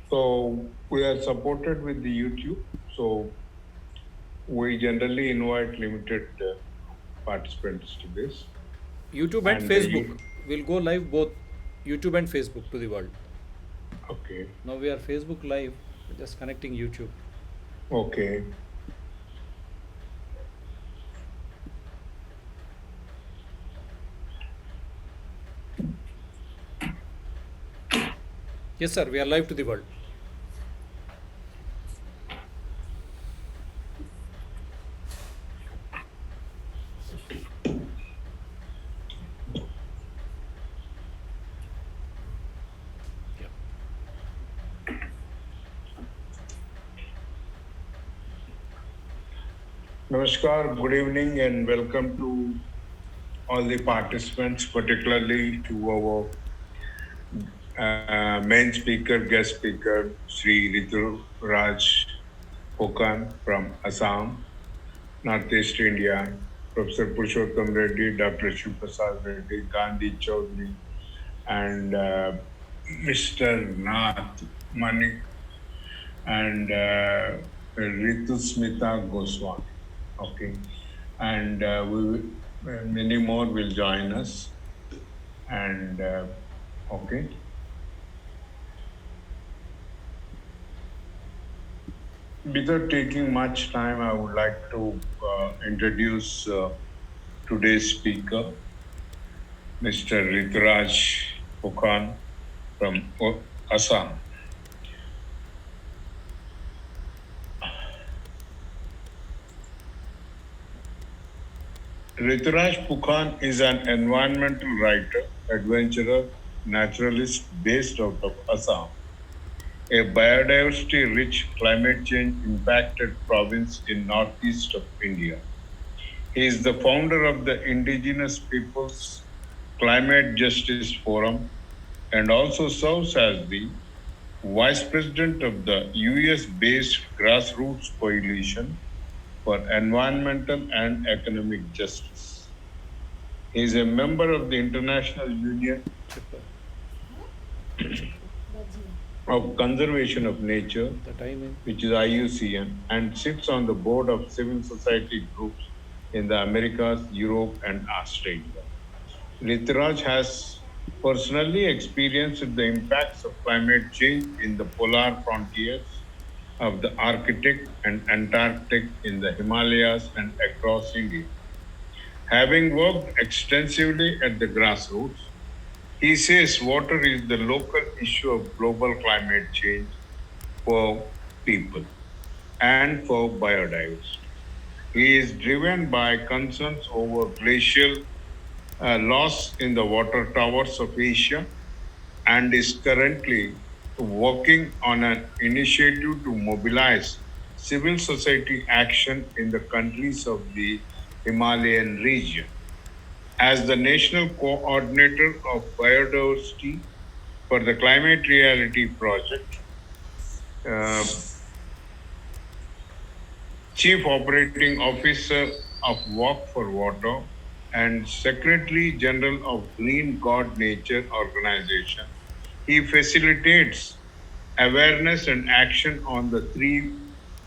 So we are supported with the YouTube. So we generally invite limited participants to this. YouTube and And Facebook. We'll go live both YouTube and Facebook to the world. okay, Now we are Facebook live, just connecting YouTube. okay. Yes, sir, we are live to the world. Yeah. Namaskar, good evening, and welcome to all the participants, particularly to our main speaker, guest speaker, Sri Rituraj from Assam, Northeast India, Professor Purushotham Reddy, Dr. Shivprasad Reddy, Gandhi Chaudhary, and Mr. Nath Manik, and Ritu Smita Goswami. Okay, and many more will join us. And okay, without taking much time, I would like to introduce today's speaker, Mr. Rituraj from Assam. Rituraj Pukhan is an environmental writer, adventurer, naturalist based out of Assam, a biodiversity-rich, climate change-impacted province in northeast of India. He is the founder of the Indigenous Peoples Climate Justice Forum and also serves as the Vice President of the US-based Grassroots Coalition for Environmental and Economic Justice. He is a member of the International Union of Conservation of Nature, The time in. which is IUCN, and sits on the board of civil society groups in the Americas, Europe, and Australia. Rituraj has personally experienced the impacts of climate change in the polar frontiers of the Arctic and Antarctic in the Himalayas and across India. Having worked extensively at the grassroots, he says water is the local issue of global climate change for people and for biodiversity. He is driven by concerns over glacial loss in the water towers of Asia and is currently working on an initiative to mobilize civil society action in the countries of the Himalayan region. As the national coordinator of biodiversity for the Climate Reality Project, uh, Chief Operating Officer of Walk for Water, and Secretary General of Green God Nature Organization, he facilitates awareness and action on the three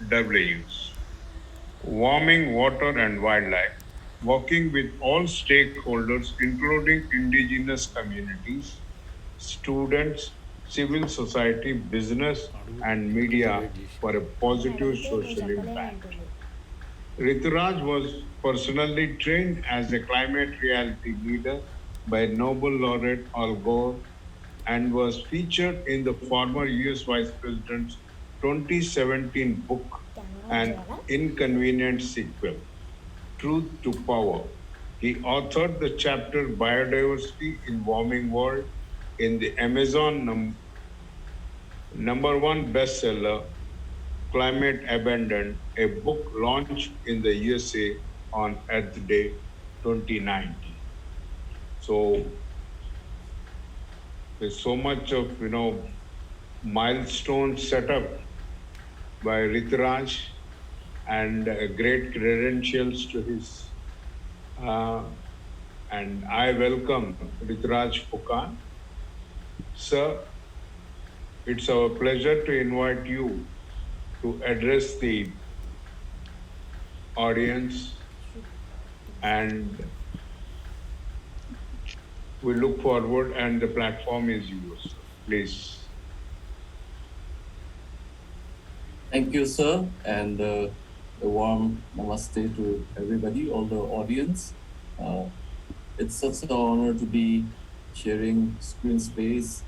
W's: warming, water, and wildlife, working with all stakeholders, including indigenous communities, students, civil society, business, and media for a positive social impact. Rituraj was personally trained as a climate reality leader by Nobel laureate Al Gore and was featured in the former US Vice President's 2017 book, An Inconvenient Sequel, Truth to Power. He authored the chapter Biodiversity in Warming World in the Amazon number one bestseller, Climate Abandoned, a book launched in the USA on Earth Day 2019. So there's so much of milestones set up by Rituraj and great credentials to his. Uh, and I welcome Rituraj Phukan. Sir, It's our pleasure to invite you to address the audience, and we look forward, and the platform is yours. Please. Thank you, sir, and a warm namaste to everybody, all the audience. Uh, it's such an honor to be sharing screen space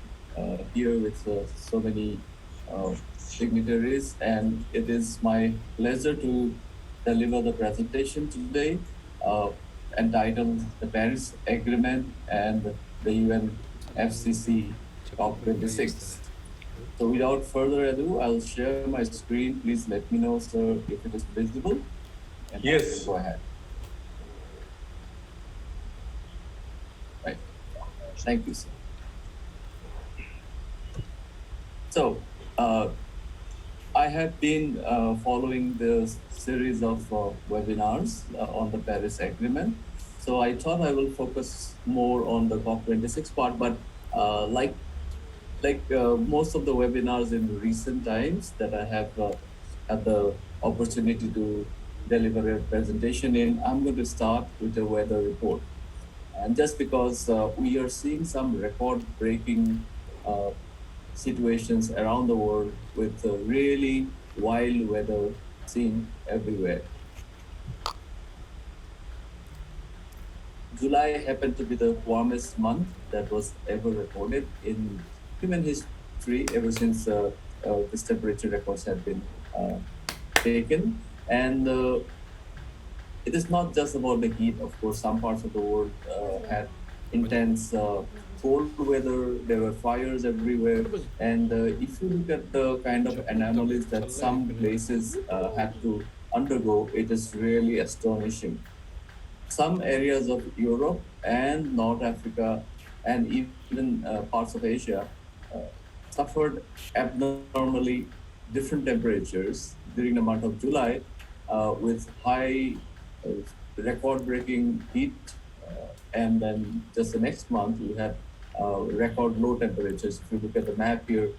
here with so many uh, dignitaries, and it is my pleasure to deliver the presentation today uh, entitled The Paris Agreement and the UN FCC COP26. So without further ado, I'll share my screen. Please let me know, sir, if it is visible, and I will Yes. go ahead. Right. Thank you, sir. So I have been following the series of webinars on the Paris Agreement. So I thought I will focus more on the COP26 part, but like most of the webinars in recent times that I have had the opportunity to deliver a presentation in, I'm going to start with a weather report. And just because we are seeing some record-breaking uh, situations around the world with really wild weather seen everywhere. July happened to be the warmest month that was ever recorded in human history ever since these temperature records have been uh, taken. And it is not just about the heat. Of course, some parts of the world had intense cold weather. There were fires everywhere. And if you look at the kind of anomalies that some places had to undergo, it is really astonishing. Some areas of Europe and North Africa and even parts of Asia uh, suffered abnormally different temperatures during the month of July with high uh, record-breaking heat. And then just the next month, you had record low temperatures. If you look at the map here,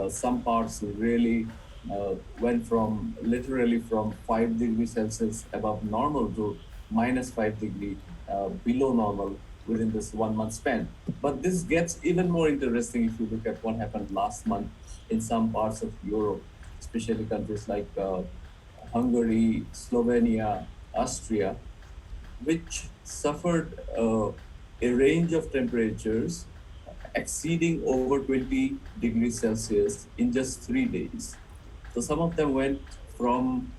some parts really went from literally from 5 degrees Celsius above normal to minus 5 degree below normal within this 1 month span. But this gets even more interesting if you look at what happened last month in some parts of Europe, especially countries like Hungary, Slovenia, Austria, which suffered a range of temperatures exceeding over 20 degrees Celsius in just 3 days. So some of them went from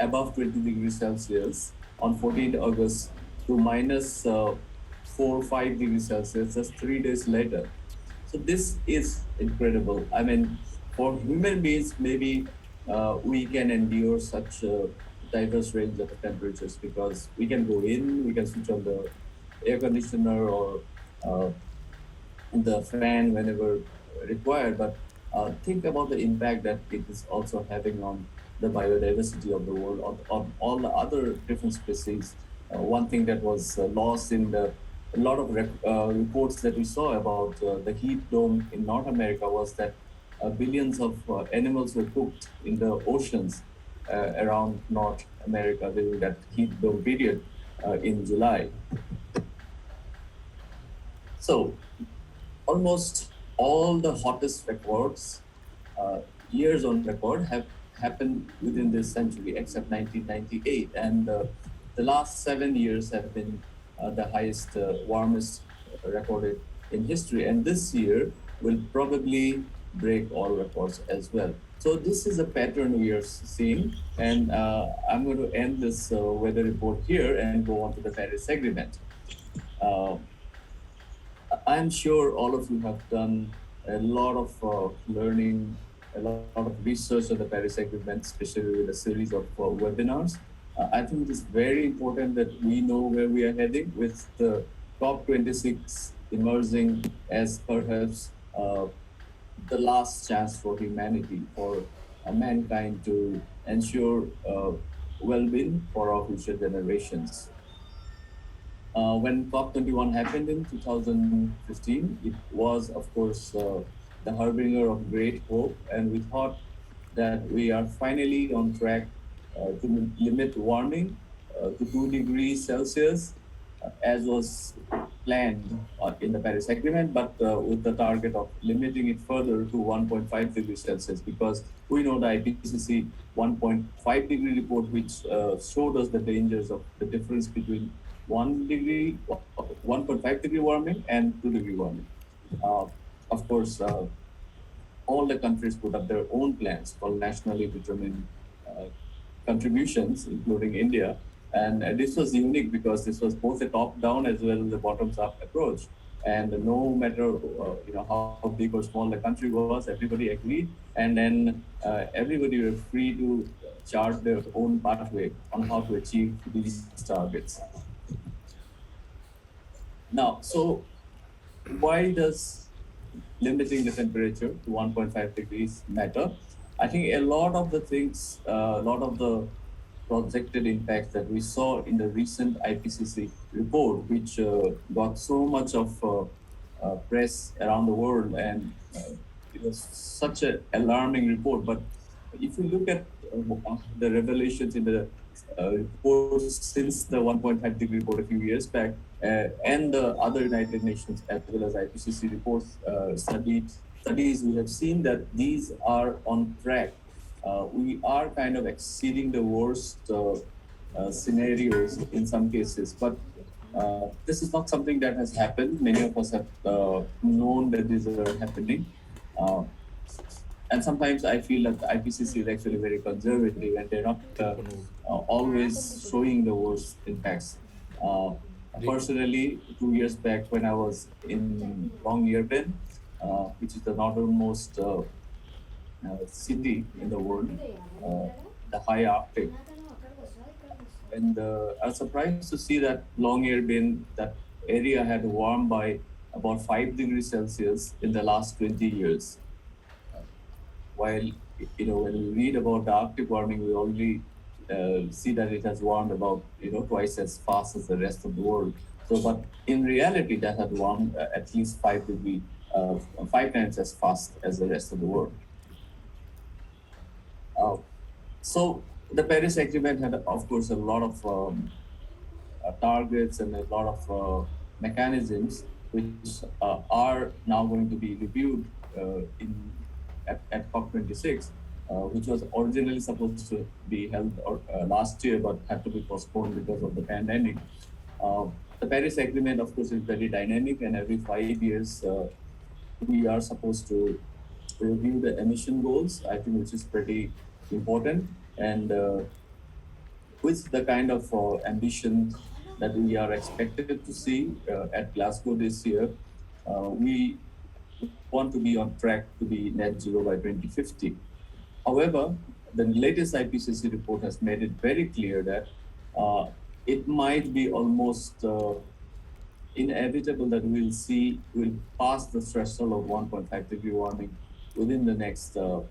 above 20 degrees Celsius on 14th August to minus 4 or 5 degrees Celsius just 3 days later. So this is incredible. I mean, for human beings, maybe we can endure such a diverse range of temperatures because we can go in, we can switch on the air conditioner or uh, the fan whenever required. But think about the impact that it is also having on the biodiversity of the world, on all the other different species. One thing that was lost in the a lot of reports that we saw about the heat dome in North America was that billions of animals were cooked in the oceans around North America during that heat dome period in July. So almost all the hottest records, uh, years on record, have happened within this century, except 1998. And the last 7 years have been the highest, warmest recorded in history. And this year will probably break all records as well. So this is a pattern we are seeing. And I'm going to end this weather report here and go on to the Paris Agreement. Uh, I'm sure all of you have done a lot of learning, a lot of research on the Paris Agreement, especially with a series of webinars. I think it is very important that we know where we are heading with the COP26 emerging as perhaps the last chance for humanity, for mankind to ensure well-being for our future generations. When COP21 happened in 2015, it was, of course, the harbinger of great hope, and we thought that we are finally on track to limit warming to 2 degrees Celsius, as was planned in the Paris Agreement, but with the target of limiting it further to 1.5 degrees Celsius, because we know the IPCC 1.5 degree report, which showed us the dangers of the difference between 1.5 degree warming and 2 degree warming. Uh, of course, all the countries put up their own plans called nationally determined uh, contributions, including India. And this was unique because this was both a top-down as well as a bottoms-up approach. And no matter how big or small the country was, everybody agreed, and then everybody were free to chart their own pathway on how to achieve these targets. Now, so why does limiting the temperature to 1.5 degrees matter? I think a lot of the things, a lot of the projected impacts that we saw in the recent IPCC report, which got so much of press around the world, and it was such an alarming report. But if you look at the revelations in the reports since the 1.5 degree report a few years back, and the other United Nations as well as IPCC reports studies, we have seen that these are on track. We are kind of exceeding the worst scenarios in some cases, but this is not something that has happened. Many of us have known that these are happening. Uh, and sometimes I feel that the IPCC is actually very conservative, and they're not always showing the worst impacts. Uh, Personally, 2 years back when I was in Longyearbyen, which is the northernmost city in the world, uh, the high Arctic, and I was surprised to see that Longyearbyen, that area had warmed by about 5 degrees Celsius in the last 20 years. While when we read about the Arctic warming, we only see that it has warmed about twice as fast as the rest of the world. So, but in reality, that had warmed at least 5 degree, 5 times as fast as the rest of the world. Uh, so the Paris Agreement had, of course, a lot of targets and a lot of mechanisms which are now going to be reviewed in at COP26, which was originally supposed to be held last year but had to be postponed because of the pandemic. Uh, the Paris Agreement, of course, is very dynamic, and every 5 years we are supposed to review the emission goals, I think, which is pretty important. And with the kind of ambition that we are expected to see at Glasgow this year, we want to be on track to be net zero by 2050. However, the latest IPCC report has made it very clear that it might be almost inevitable that we'll pass the threshold of 1.5 degree warming within the next 2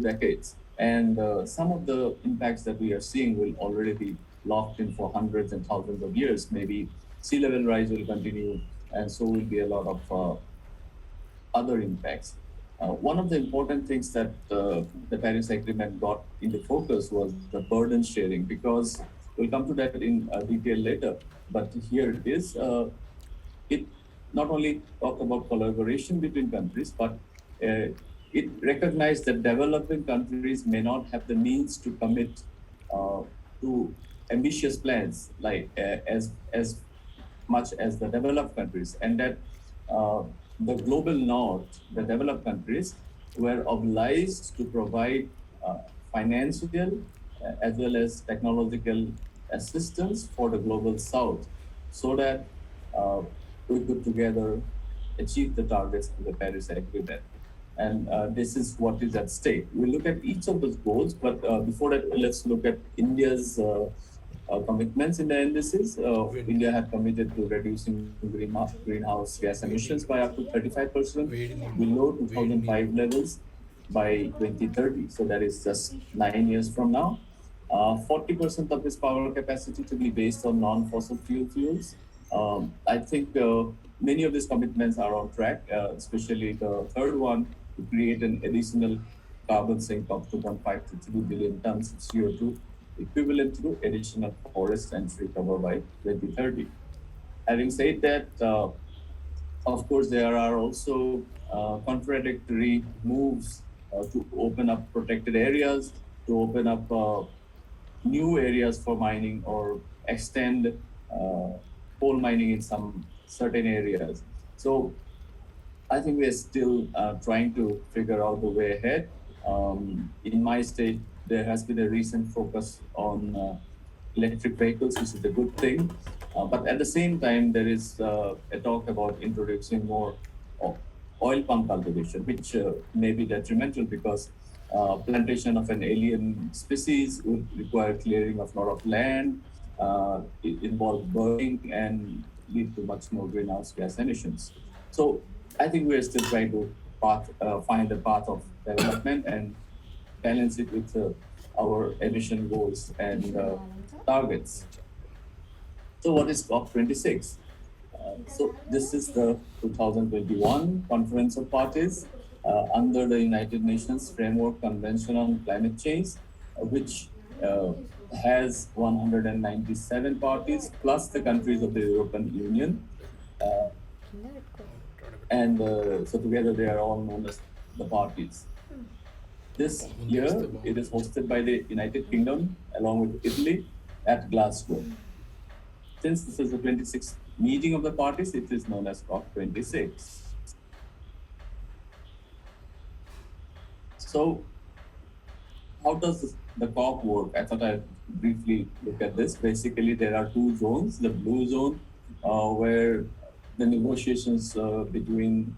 decades. And some of the impacts that we are seeing will already be locked in for hundreds and thousands of years. Maybe sea level rise will continue, and so will be a lot of other impacts. One of the important things that the Paris Agreement got into focus was the burden sharing, because we'll come to that in detail later. But here it is. It not only talked about collaboration between countries, but it recognized that developing countries may not have the means to commit uh, to ambitious plans like as much as the developed countries, and that uh, the global north, the developed countries, were obliged to provide financial as well as technological assistance for the global south, so that uh, we could together achieve the targets of the Paris Agreement. And this is what is at stake. We'll look at each of those goals, but before that, let's look at India's commitments in the indices. India had committed to reducing greenhouse gas emissions by up to 35% below 2005 levels by 2030. So that is just 9 years from now. 40% of this power capacity to be based on non-fossil fuels. I think many of these commitments are on track, especially the third one to create an additional carbon sink of 2.5 to 3 billion tons of CO2 equivalent to additional forest and tree cover by 2030. Having said that, of course, there are also contradictory moves to open up protected areas, to open up new areas for mining or extend coal mining in some certain areas. So I think we are still trying to figure out the way ahead. In my state, there has been a recent focus on electric vehicles, which is a good thing. But at the same time, there is a talk about introducing more o- oil palm cultivation, which may be detrimental because plantation of an alien species would require clearing of a lot of land, involve burning, and lead to much more greenhouse gas emissions. So I think we're still trying to find the path of development and balance it with our emission goals and targets. So what is COP26? So this is the 2021 Conference of Parties under the United Nations Framework Convention on Climate Change, which uh, has 197 parties plus the countries of the European Union. Uh, and so together they are all known as the parties. This year, it is hosted by the United Kingdom along with Italy at Glasgow. Since this is the 26th meeting of the parties, it is known as COP26. So, how does the COP work? I thought I'd briefly look at this. Basically, there are two zones. The blue zone, where the negotiations between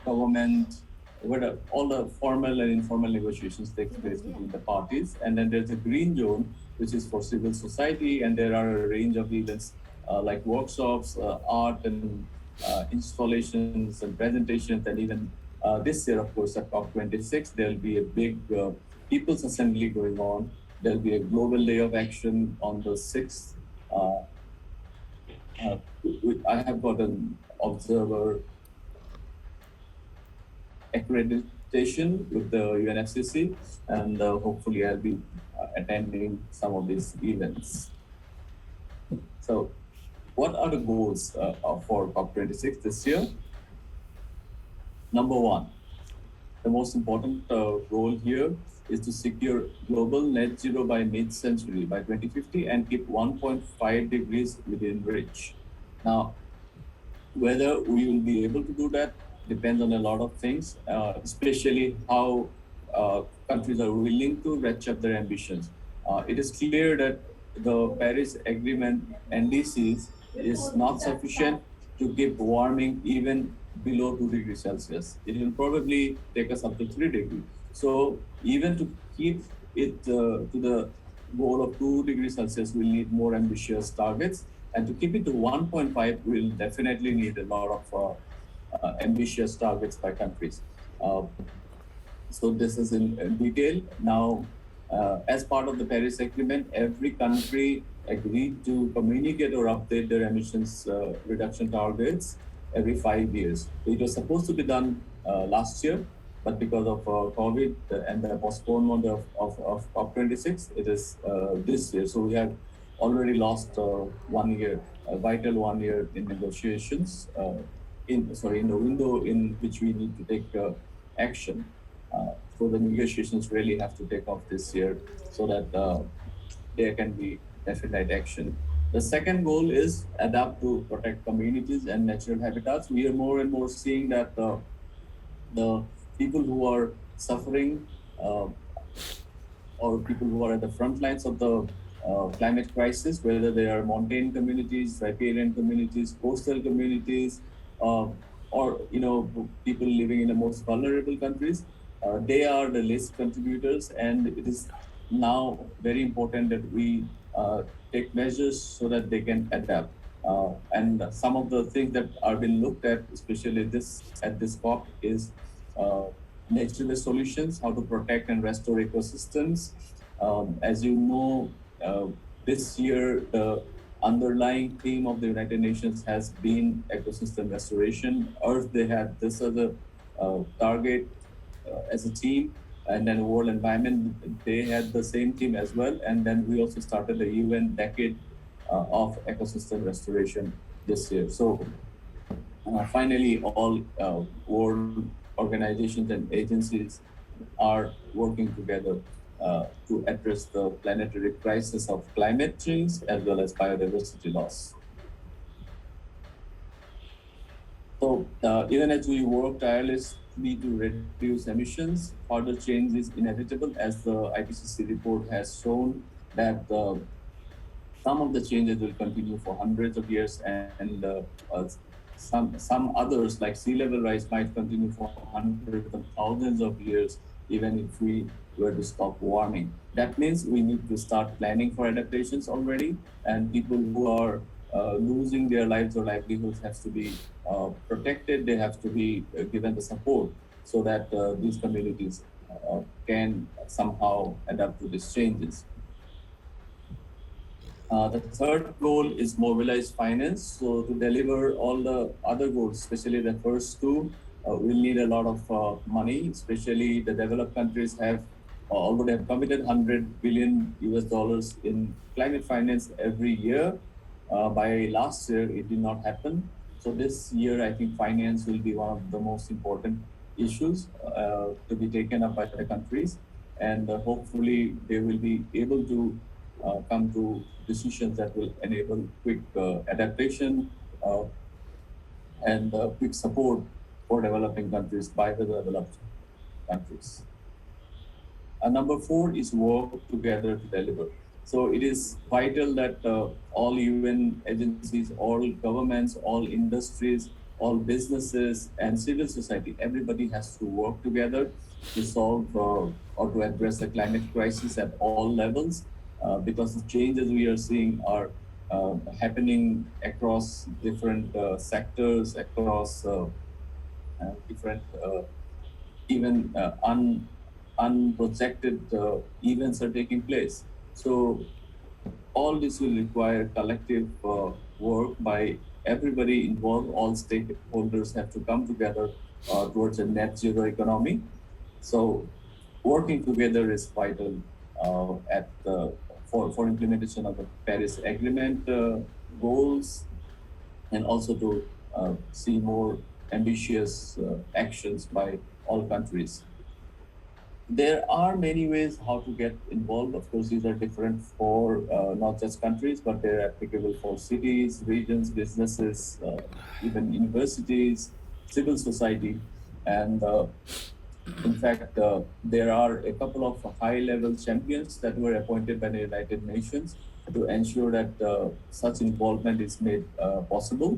government, where all the formal and informal negotiations take place between the parties. And then there's a green zone, which is for civil society, and there are a range of events like workshops, art and installations and presentations, and even this year, of course, at COP26, there'll be a big People's Assembly going on. There'll be a global day of action on the 6th. I have got an observer accreditation with the UNFCCC, and hopefully I'll be attending some of these events. So, what are the goals for COP26 this year? Number one, the most important goal here is to secure global net zero by mid-century, by 2050, and keep 1.5 degrees within reach. Now, whether we will be able to do that depends on a lot of things, especially how countries are willing to ratchet up their ambitions. It is clear that the Paris Agreement NDCs is not sufficient to keep warming even below 2 degrees Celsius. It will probably take us up to 3 degrees. So even to keep it to the goal of 2 degrees Celsius, we'll need more ambitious targets. And to keep it to 1.5, we'll definitely need a lot of ambitious targets by countries. So this is in detail. Now, as part of the Paris Agreement, every country agreed to communicate or update their emissions reduction targets every 5 years. It was supposed to be done last year, but because of COVID and the postponement of COP26, it is this year. So we have already lost 1 year, a vital 1 year in negotiations, in the window in which we need to take action. So the negotiations really have to take off this year so that there can be definite action. The second goal is adapt to protect communities and natural habitats. We are more and more seeing that the people who are suffering or people who are at the front lines of the climate crisis, whether they are mountain communities, riparian communities, coastal communities, or people living in the most vulnerable countries, they are the least contributors, and it is now very important that we take measures so that they can adapt. And some of the things that are being looked at, especially at this COP, is natural solutions, how to protect and restore ecosystems. As you know, this year the underlying theme of the United Nations has been ecosystem restoration. Earth, they had this as a target as a team, and then World Environment, they had the same team as well. And then we also started the UN Decade of Ecosystem Restoration this year. So finally, all world organizations and agencies are working together to address the planetary crisis of climate change as well as biodiversity loss. So even as we work tirelessly to reduce emissions, further change is inevitable, as the IPCC report has shown that some of the changes will continue for hundreds of years, and some others, like sea level rise, might continue for hundreds and thousands of years, even if we were to stop warming. That means we need to start planning for adaptations already, and people who are losing their lives or livelihoods have to be protected. They have to be given the support so that these communities can somehow adapt to these changes. The third goal is mobilize finance. So to deliver all the other goals, especially the first two, we'll need a lot of money. Especially the developed countries have already have committed 100 billion US dollars in climate finance every year. By last year, it did not happen. So this year, I think finance will be one of the most important issues to be taken up by the countries, and hopefully they will be able to come to decisions that will enable quick adaptation and quick support for developing countries by the developed countries. Number four is work together to deliver. So it is vital that all UN agencies, all governments, all industries, all businesses, and civil society, everybody has to work together to solve or to address the climate crisis at all levels, because the changes we are seeing are happening across different sectors, across different even unprojected events are taking place. So all this will require collective work by everybody involved. All stakeholders have to come together towards a net zero economy. So working together is vital for implementation of the Paris Agreement goals, and also to see more ambitious actions by all countries. There are many ways how to get involved. Of course, these are different for not just countries, but they're applicable for cities, regions, businesses, even universities, civil society. And in fact, there are a couple of high-level champions that were appointed by the United Nations to ensure that such involvement is made possible.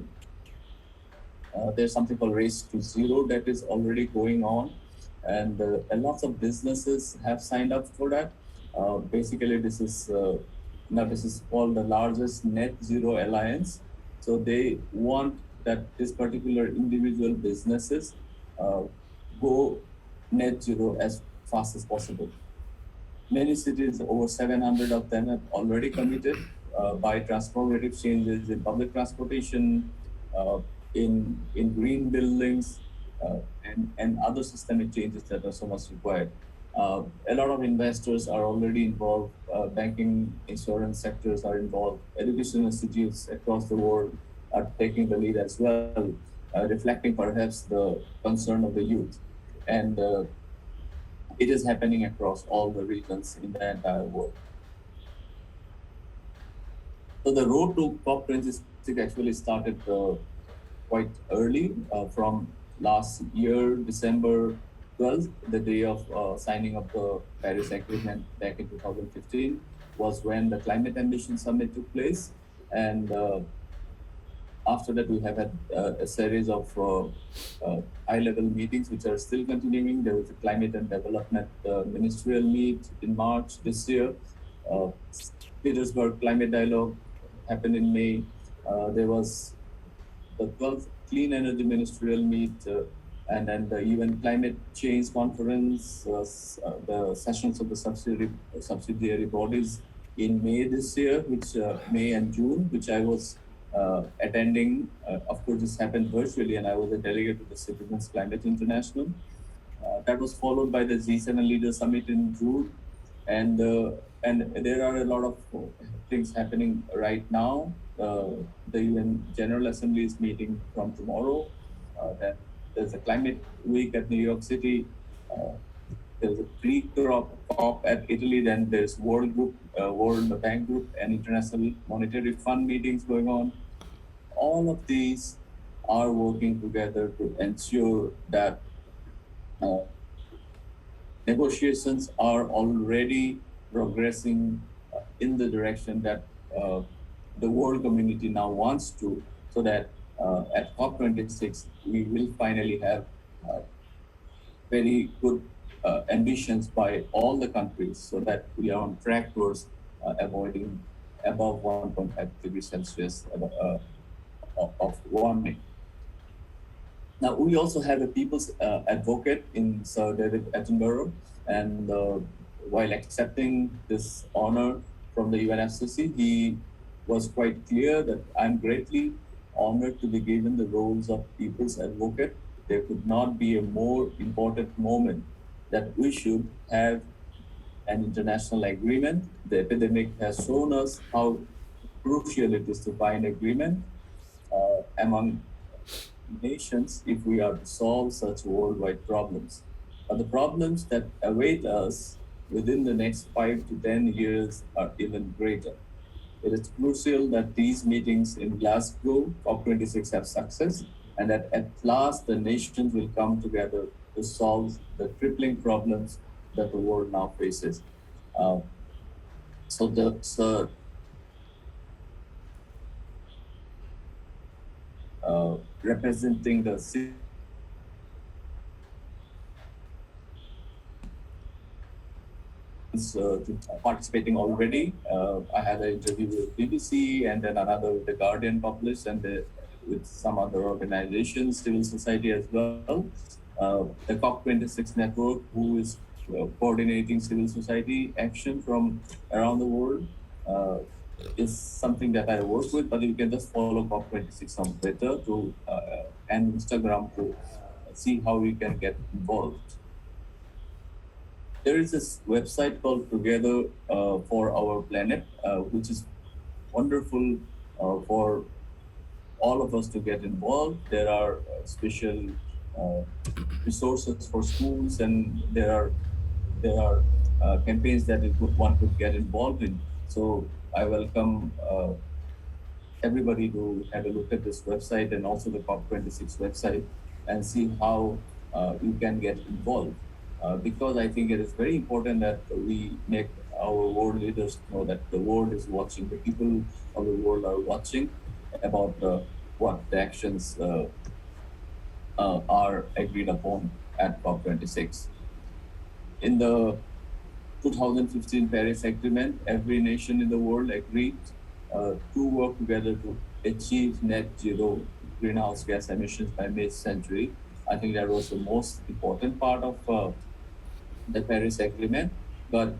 There's something called Race to Zero that is already going on, and lots of businesses have signed up for that. Basically, this is called the largest net zero alliance. So they want that this particular individual businesses uh, go net zero as fast as possible. Many cities, over 700 of them, have already committed by transformative changes in public transportation, uh, in green buildings, and other systemic changes that are so much required. A lot of investors are already involved. Banking, insurance sectors are involved. Education institutes across the world are taking the lead as well, reflecting perhaps the concern of the youth. And it is happening across all the regions in the entire world. So the road to COP26 actually started quite early from last year, December 12th, the day of signing of the Paris Agreement back in 2015, was when the Climate Ambition Summit took place. And after that, we have had a series of high-level meetings which are still continuing. There was a Climate and Development Ministerial Meet in March this year. Uh, Petersburg Climate Dialogue happened in May. There was the 12th Clean Energy Ministerial Meet, and then the UN Climate Change Conference, the sessions of the subsidiary bodies in May this year, which May and June, which I was attending. Of course, this happened virtually, and I was a delegate to the Citizens Climate International. That was followed by the G7 Leader Summit in June, and there are a lot of things happening right now. The UN General Assembly is meeting from tomorrow. Then there's a climate week at New York City. Uh, there's a pre-COP at Italy. Then there's World Bank Group, and International Monetary Fund meetings going on. All of these are working together to ensure that uh, negotiations are already progressing in the direction that the world community now wants to, so that at COP26 we will finally have uh, very good ambitions by all the countries, so that we are on track towards avoiding above 1.5 degrees Celsius of warming. Now, we also have a people's advocate in Sir David Attenborough, and while accepting this honor from the UNFCCC, he was quite clear that I'm greatly honored to be given the roles of people's advocate. There could not be a more important moment that we should have an international agreement. The epidemic has shown us how crucial it is to find agreement among nations if we are to solve such worldwide problems. But the problems that await us within the next 5 to 10 years are even greater. It is crucial that these meetings in Glasgow, COP26, have success, and that at last the nations will come together to solve the crippling problems that the world now faces. Uh, so representing the to participating already. I had an interview with BBC and then another with the Guardian published, and with some other organizations, civil society as well. The COP26 network, who is coordinating civil society action from around the world, uh, is something that I work with. But you can just follow COP26 on Twitter and Instagram to see how you can get involved. There is this website called Together for Our Planet, which is wonderful for all of us to get involved. There are special uh, resources for schools, and there are campaigns that one could get involved in. So I welcome everybody to have a look at this website and also the COP26 website and see how you can get involved. Because I think it is very important that we make our world leaders know that the world is watching, the people of the world are watching about what the actions are agreed upon at COP26. In the 2015 Paris Agreement, every nation in the world agreed to work together to achieve net zero greenhouse gas emissions by mid-century. I think that was the most important part of the Paris Agreement. But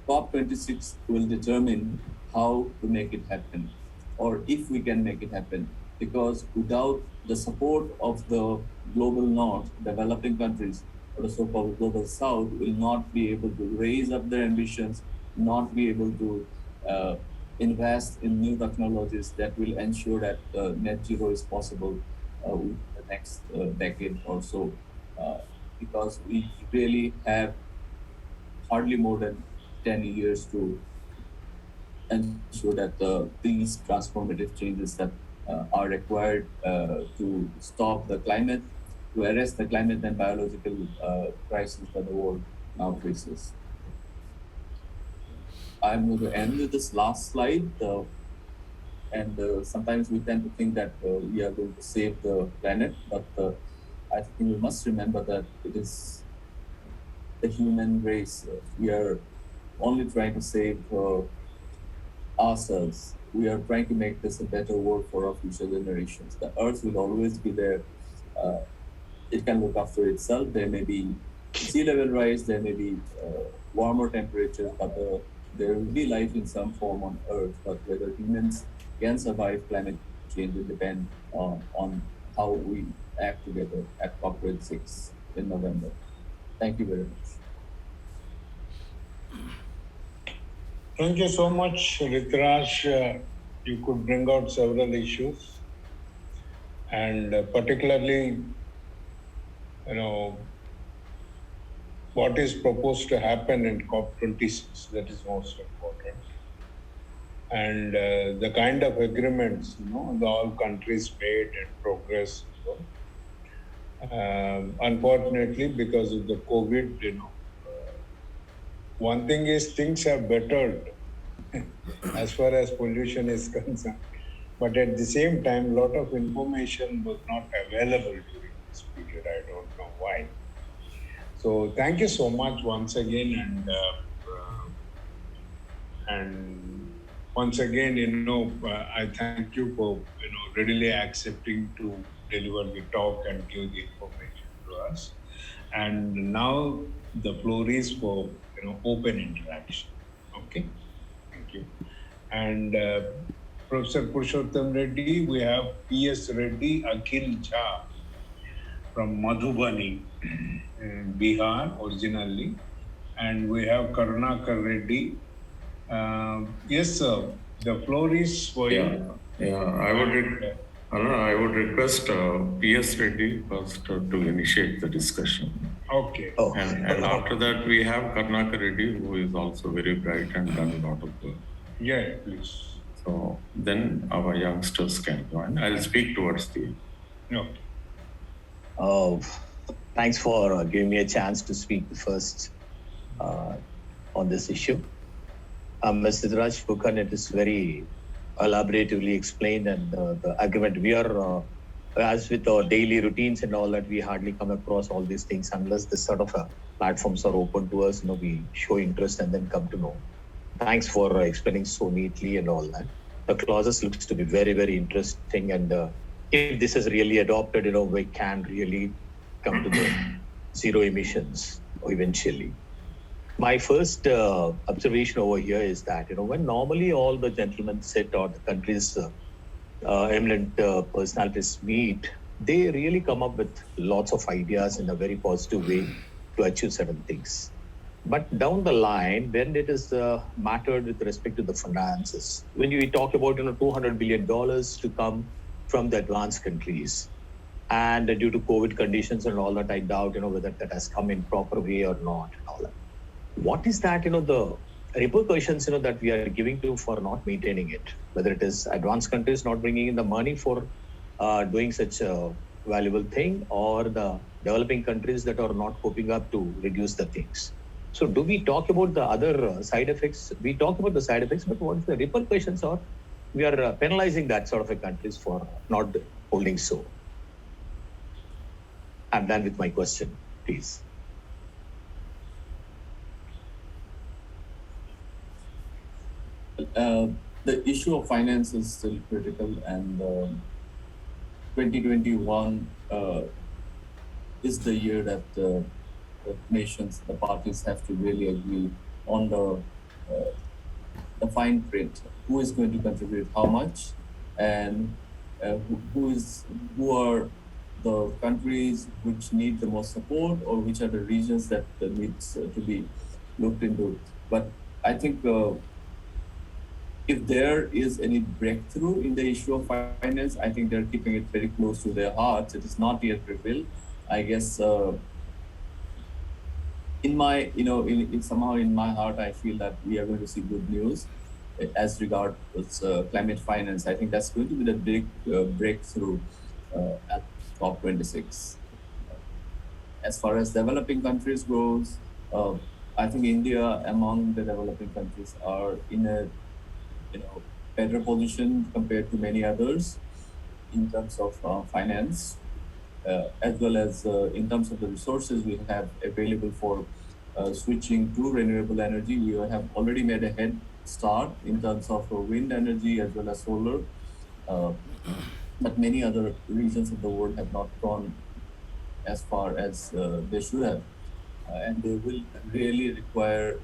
COP26 will determine how to make it happen, or if we can make it happen. Because without the support of the global north, developing countries, or the so-called global south, will not be able to raise up their ambitions, not be able to uh, invest in new technologies that will ensure that net zero is possible within the next decade or so. Uh, because we really have hardly more than 10 years to ensure that these transformative changes that are required to stop the climate, to arrest the climate and biological crisis that the world now faces. I'm going to end with this last slide. And sometimes we tend to think that we are going to save the planet, but I think we must remember that it is the human race. We are only trying to save ourselves. We are trying to make this a better world for our future generations. The earth will always be there. Uh, it can look after itself. There may be sea level rise, there may be warmer temperatures, but the there will be life in some form on Earth, but whether humans can survive climate change will depend on how we act together at COP26 in November. Thank you very much. Thank you so much, Rituraj. You could bring out several issues, and particularly, you know, what is proposed to happen in COP26. That is most important, and the kind of agreements the all countries made and progress. Unfortunately, because of the COVID, one thing is things have bettered as far as pollution is concerned. But at the same time, a lot of information was not available during this period. I don't know why. So thank you so much once again, and once again, I thank you for readily accepting to deliver the talk and give the information to us. And now the floor is for open interaction. Okay, thank you. And Professor Purushotham Reddy, we have P.S. Reddy Akhil Jha from Madhubani, Bihar originally, and we have Karunakar Reddy. Yes, sir. The floor is for you. I would request P.S. Reddy first to initiate the discussion. Okay. And after that, we have Karunakar Reddy, who is also very bright and done a lot of work. Yeah, please. So then our youngsters can join. I'll speak towards the end. Okay. Thanks for giving me a chance to speak first on this issue. Mr. Rituraj, Phukan, it is very elaboratively explained, and the agreement we are, as with our daily routines and all that, we hardly come across all these things unless this sort of platforms are open to us. We show interest and then come to know. Thanks for explaining so neatly and all that. The clauses looks to be very, very interesting, and if this is really adopted, we can really come to the zero emissions eventually. My first observation over here is that, when normally all the gentlemen sit or the country's eminent personalities meet, they really come up with lots of ideas in a very positive way to achieve certain things. But down the line, when it is mattered with respect to the finances, when we talk about $200 billion to come from the advanced countries, and due to COVID conditions and all that, I doubt whether that has come in proper way or not and all that. What is that the repercussions that we are giving to for not maintaining it, whether it is advanced countries not bringing in the money for doing such a valuable thing, or the developing countries that are not coping up to reduce the things. So do we talk about the other side effects? We talk about the side effects, but what is the repercussions, or we are penalizing that sort of a countries for not holding so? I'm done with my question, please. The issue of finance is still critical, and 2021 is the year that the nations, the parties have to really agree on the fine print. Who is going to contribute how much, and who are the countries which need the most support, or which are the regions that needs to be looked into. But I think if there is any breakthrough in the issue of finance, I think they're keeping it very close to their hearts. It is not yet revealed. I guess in my, somehow in my heart, I feel that we are going to see good news as regards climate finance. I think that's going to be the big breakthrough at COP26. As far as developing countries goes, I think India among the developing countries are in a better position compared to many others in terms of finance, as well as in terms of the resources we have available for switching to renewable energy. We have already made a head start in terms of wind energy as well as solar, but many other regions of the world have not gone as far as they should have, and they will really require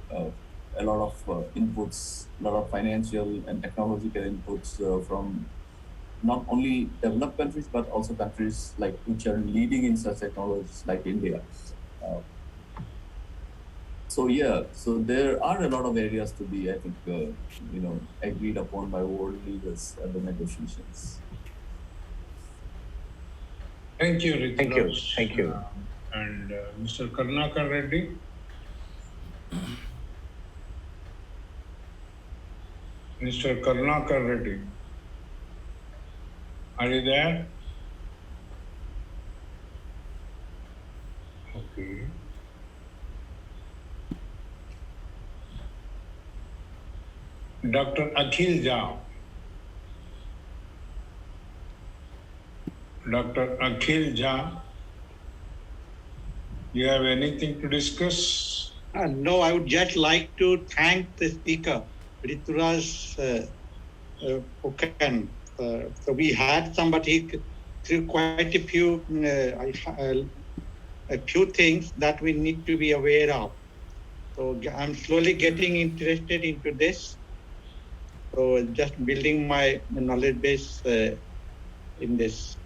a lot of inputs, a lot of financial and technological inputs from not only developed countries, but also countries like which are leading in such technologies like India. Uh, so yeah, so there are a lot of areas to be, I think, agreed upon by world leaders at the negotiations. Thank you, Rituraj. Thank you. Thank you. And Mr. Karnakar Reddy. Mr. Karnakar Reddy, are you there? Okay. Dr. Akhil Jha. Dr. Akhil Jha, you have anything to discuss? No, I would just like to thank the speaker, Rituraj Phukhan. So we had somebody through quite a few things that we need to be aware of. So I'm slowly getting interested into this. So just building my knowledge base in this.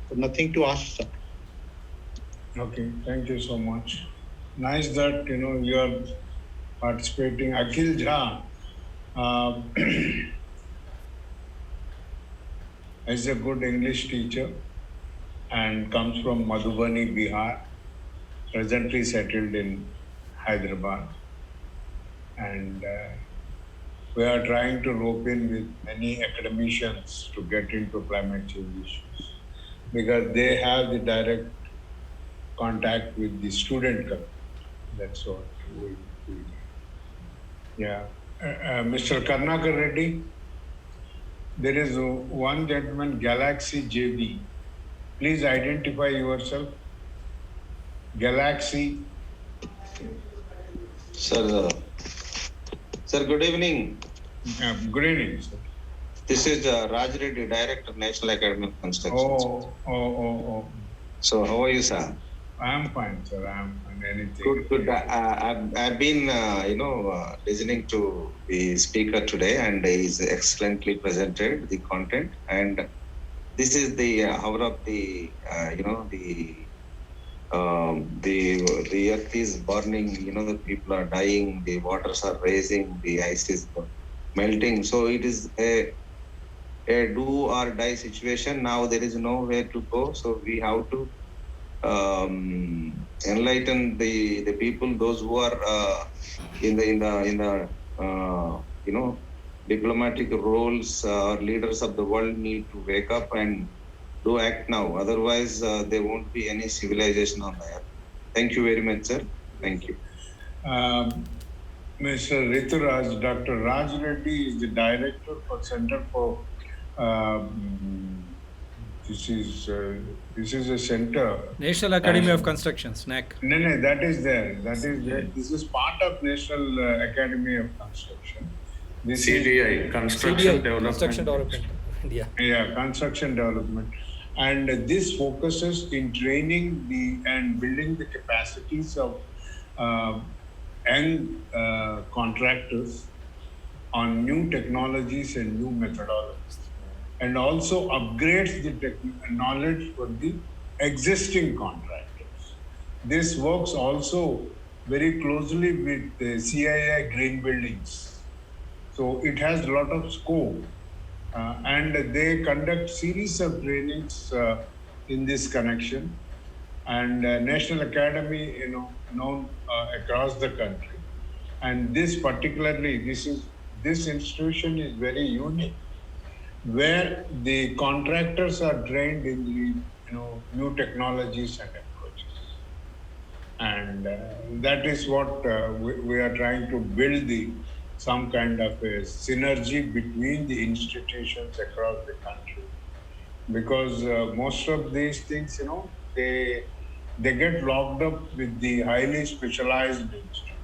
So nothing to ask, sir. Okay, thank you so much. Nice that you are participating. Akhil Jha is a good English teacher and comes from Madhubani, Bihar, presently settled in Hyderabad. And we are trying to rope in with many academicians to get into climate change issues because they have the direct contact with the student community. That's what we do. Yeah. Mr. Karnakar Reddy, there is one gentleman, Galaxy JB. Please identify yourself. Galaxy. Sir, good evening. Good evening, sir. This is Raj Reddy, Director, National Academy of Construction. Oh. So, how are you, sir? I am fine, sir. I am fine. Anything. Good. I've been, listening to the speaker today, and he's excellently presented the content. And this is the hour of the earth is burning. The people are dying. The waters are rising. The ice is melting. So it is a do or die situation. Now there is nowhere to go. So we have to enlighten the people, those who are in the diplomatic roles or leaders of the world need to wake up and do act now. Otherwise, there won't be any civilization on the earth. Thank you very much, sir. Thank you. Mr. Rituraj, Dr. Raj Reddy is the director for Center for this is a center. National Academy of Construction, NAC. No, that is there. This is part of National Academy of Construction. This CDI, is Construction Development. Construction Development. India. Yeah, construction development. And this focuses in training and building the capacities of young contractors on new technologies and new methodologies, and also upgrades the knowledge for the existing contractors. This works also very closely with the CII green buildings. So it has a lot of scope. And they conduct series of trainings in this connection, and National Academy, known across the country. And this institution is very unique, where the contractors are trained in the new technologies and approaches, and that is what we are trying to build some kind of a synergy between the institutions across the country, because most of these things, they get locked up with the highly specialized institutions.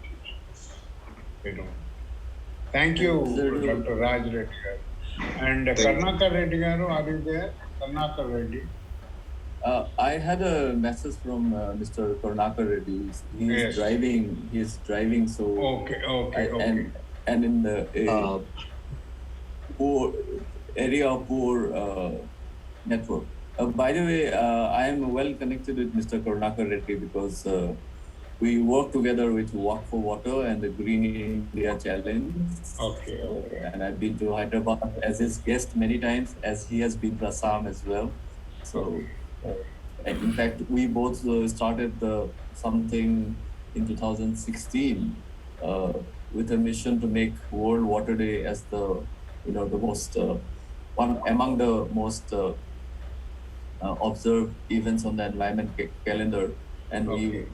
Thank you, Dr. Raj Reddy. And Karnakar Reddy, are you there? Karnakar Reddy. I had a message from Mr. Karnakar Reddy. He's Yes. driving. He's driving. So Okay, okay, okay. and in the poor area of poor network. By the way, I am well connected with Mr. Karnakar Reddy because we work together with Walk for Water and the Green India Challenge. Okay, okay. And I've been to Hyderabad as his guest many times, as he has been to Assam as well. So, and in fact, we both started something in 2016 with a mission to make World Water Day as the most one among the most observed events on the environment calendar, and Okay.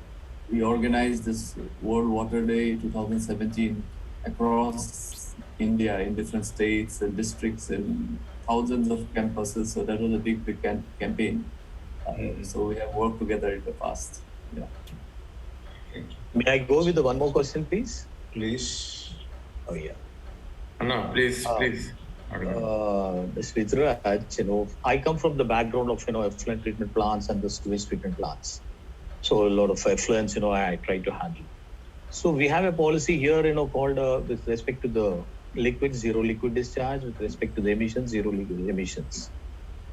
we organized this World Water Day 2017 across India in different states and districts and thousands of campuses. So that was a big campaign. So we have worked together in the past. Yeah. May I go with the one more question, please? Please. Oh, yeah. Anna, please. Ms. Rituraj, I come from the background of, effluent treatment plants and the sewage treatment plants. So a lot of effluents, I try to handle. So we have a policy here, called with respect to the liquid, zero liquid discharge, with respect to the emissions, zero liquid emissions.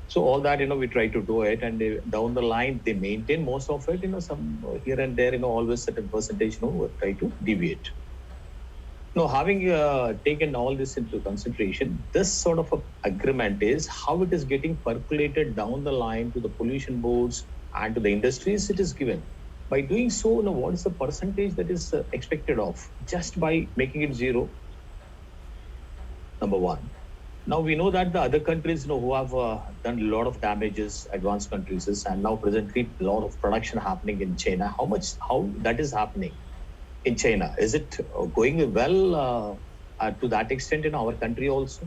So all that, we try to do it, and down the line, they maintain most of it, some here and there, always certain percentage, we try to deviate. Now, having taken all this into consideration, this sort of agreement is how it is getting percolated down the line to the pollution boards and to the industries it is given. By doing so, what is the percentage that is expected of just by making it zero? Number one. Now we know that the other countries, who have done a lot of damages, advanced countries, and now presently a lot of production happening in China. How that is happening in China? Is it going well to that extent in our country also?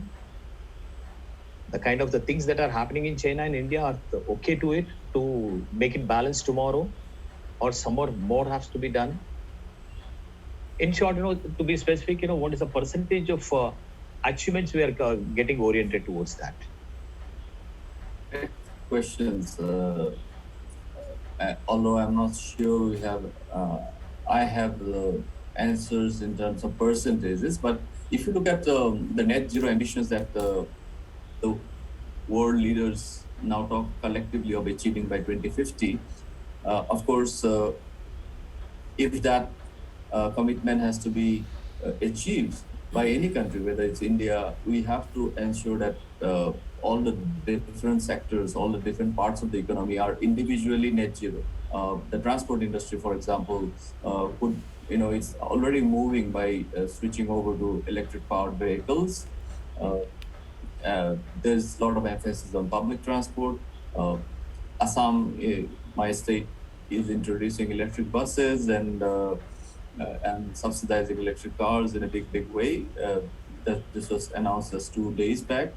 The kind of the things that are happening in China and India are okay to it to make it balanced tomorrow, or some more has to be done? In short, to be specific, what is the percentage of achievements we are getting oriented towards that? Questions. Although I'm not sure we have, I have the answers in terms of percentages. But if you look at the net zero emissions that the world leaders now talk collectively of achieving by 2050, of course, if that commitment has to be achieved by any country, whether it's India, we have to ensure that all the different sectors, all the different parts of the economy are individually net zero. The transport industry, for example, it's already moving by switching over to electric powered vehicles. There's a lot of emphasis on public transport. Assam, my state, is introducing electric buses and subsidizing electric cars in a big way. This was announced just 2 days back.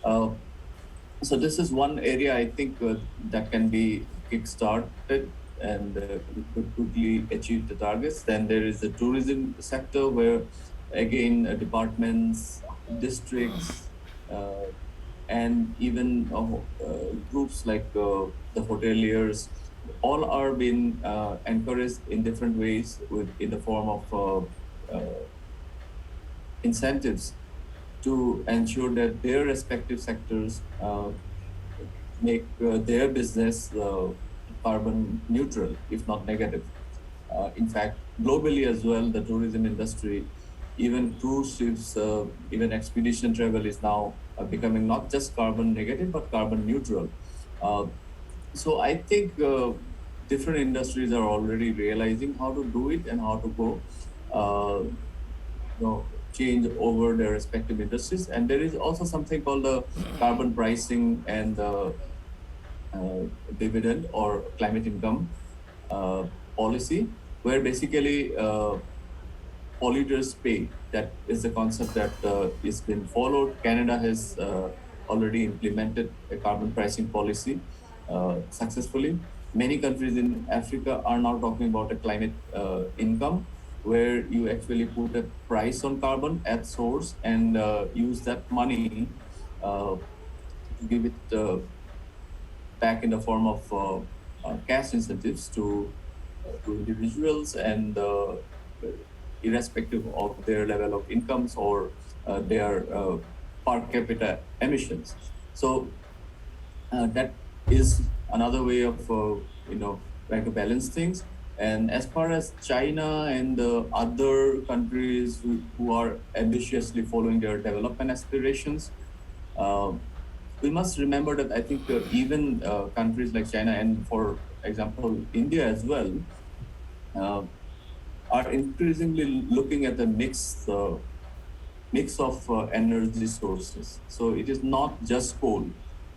So this is one area I think that can be kick-started and we could quickly achieve the targets. Then there is the tourism sector where, again, departments, districts, and even groups like the hoteliers, all are being encouraged in different ways in the form of incentives to ensure that their respective sectors make their business carbon neutral, if not negative. In fact, globally as well, the tourism industry, even cruise ships, even expedition travel is now becoming not just carbon negative, but carbon neutral. So I think different industries are already realizing how to do it and how to go, change over their respective industries. And there is also something called the carbon pricing and dividend or climate income policy, where basically polluters pay. That is the concept that is been followed. Canada has already implemented a carbon pricing policy successfully. Many countries in Africa are now talking about a climate income, where you actually put a price on carbon at source and use that money to give it back in the form of cash incentives to individuals and irrespective of their level of incomes or their per capita emissions. So that is another way of trying to balance things. And as far as China and other countries who are ambitiously following their development aspirations, we must remember that I think even countries like China and, for example, India as well, are increasingly looking at the mix of energy sources. So it is not just coal.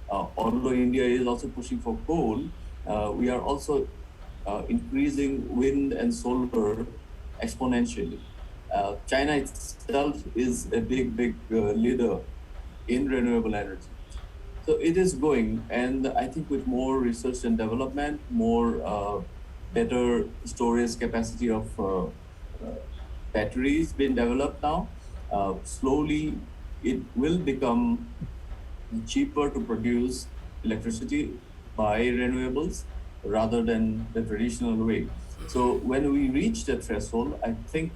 Although India is also pushing for coal, we are also increasing wind and solar exponentially. China itself is a big leader in renewable energy. So it is going, and I think with more research and development, more better storage capacity of batteries being developed now, slowly it will become cheaper to produce electricity by renewables rather than the traditional way. So when we reach that threshold, I think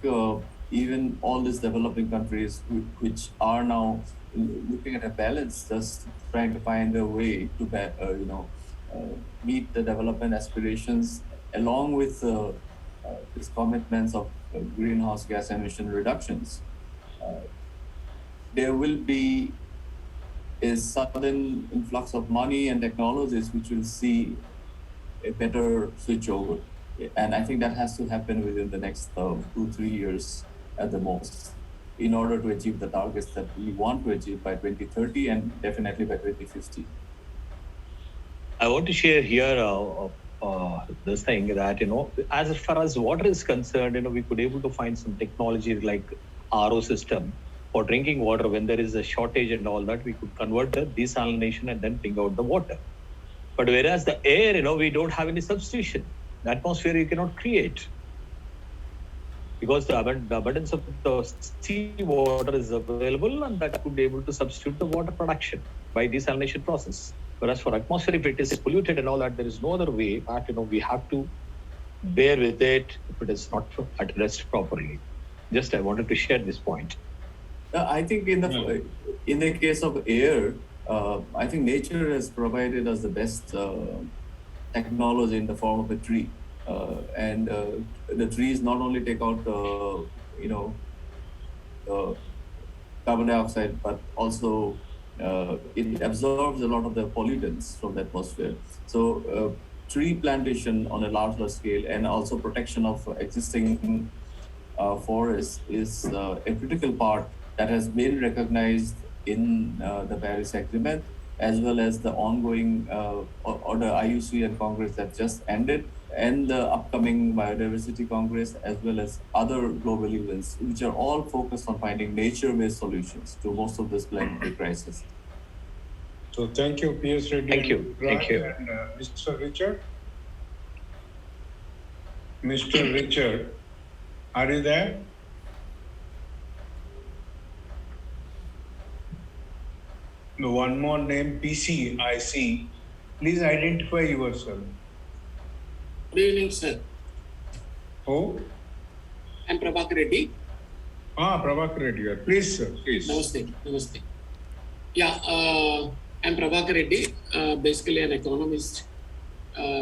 even all these developing countries which are now looking at a balance, just trying to find a way to meet the development aspirations along with these commitments of greenhouse gas emission reductions. There will be a sudden influx of money and technologies which will see a better switchover. And I think that has to happen within the next 2-3 years at the most in order to achieve the targets that we want to achieve by 2030 and definitely by 2050. I want to share here this thing that, as far as water is concerned, we could able to find some technology like RO system for drinking water. When there is a shortage and all that, we could convert the desalination and then bring out the water. But whereas the air, we don't have any substitution. The atmosphere you cannot create because the abundance of the sea water is available, and that could be able to substitute the water production by desalination process. Whereas for atmosphere, if it is polluted and all that, there is no other way but we have to bear with it if it is not addressed properly. Just I wanted to share this point. I think in the case of air, I think nature has provided us the best technology in the form of a tree, and the trees not only take out carbon dioxide, but also it absorbs a lot of the pollutants from the atmosphere. So tree plantation on a larger scale and also protection of existing forests is a critical part that has been recognized in the Paris Agreement, as well as the ongoing or the IUCN Congress that just ended, and the upcoming Biodiversity Congress, as well as other global events, which are all focused on finding nature-based solutions to most of this planetary crisis. So thank you, P.S. Reddy. Thank you. Thank you. And Mr. Richard. Mr. Richard, are you there? One more name, PC, I see. Please identify yourself. Good evening, sir. Oh? I'm Prabhakar Reddy. Prabhakar Reddy. Please, sir, please. Namaste. Yeah, I'm Prabhakar Reddy, basically an economist.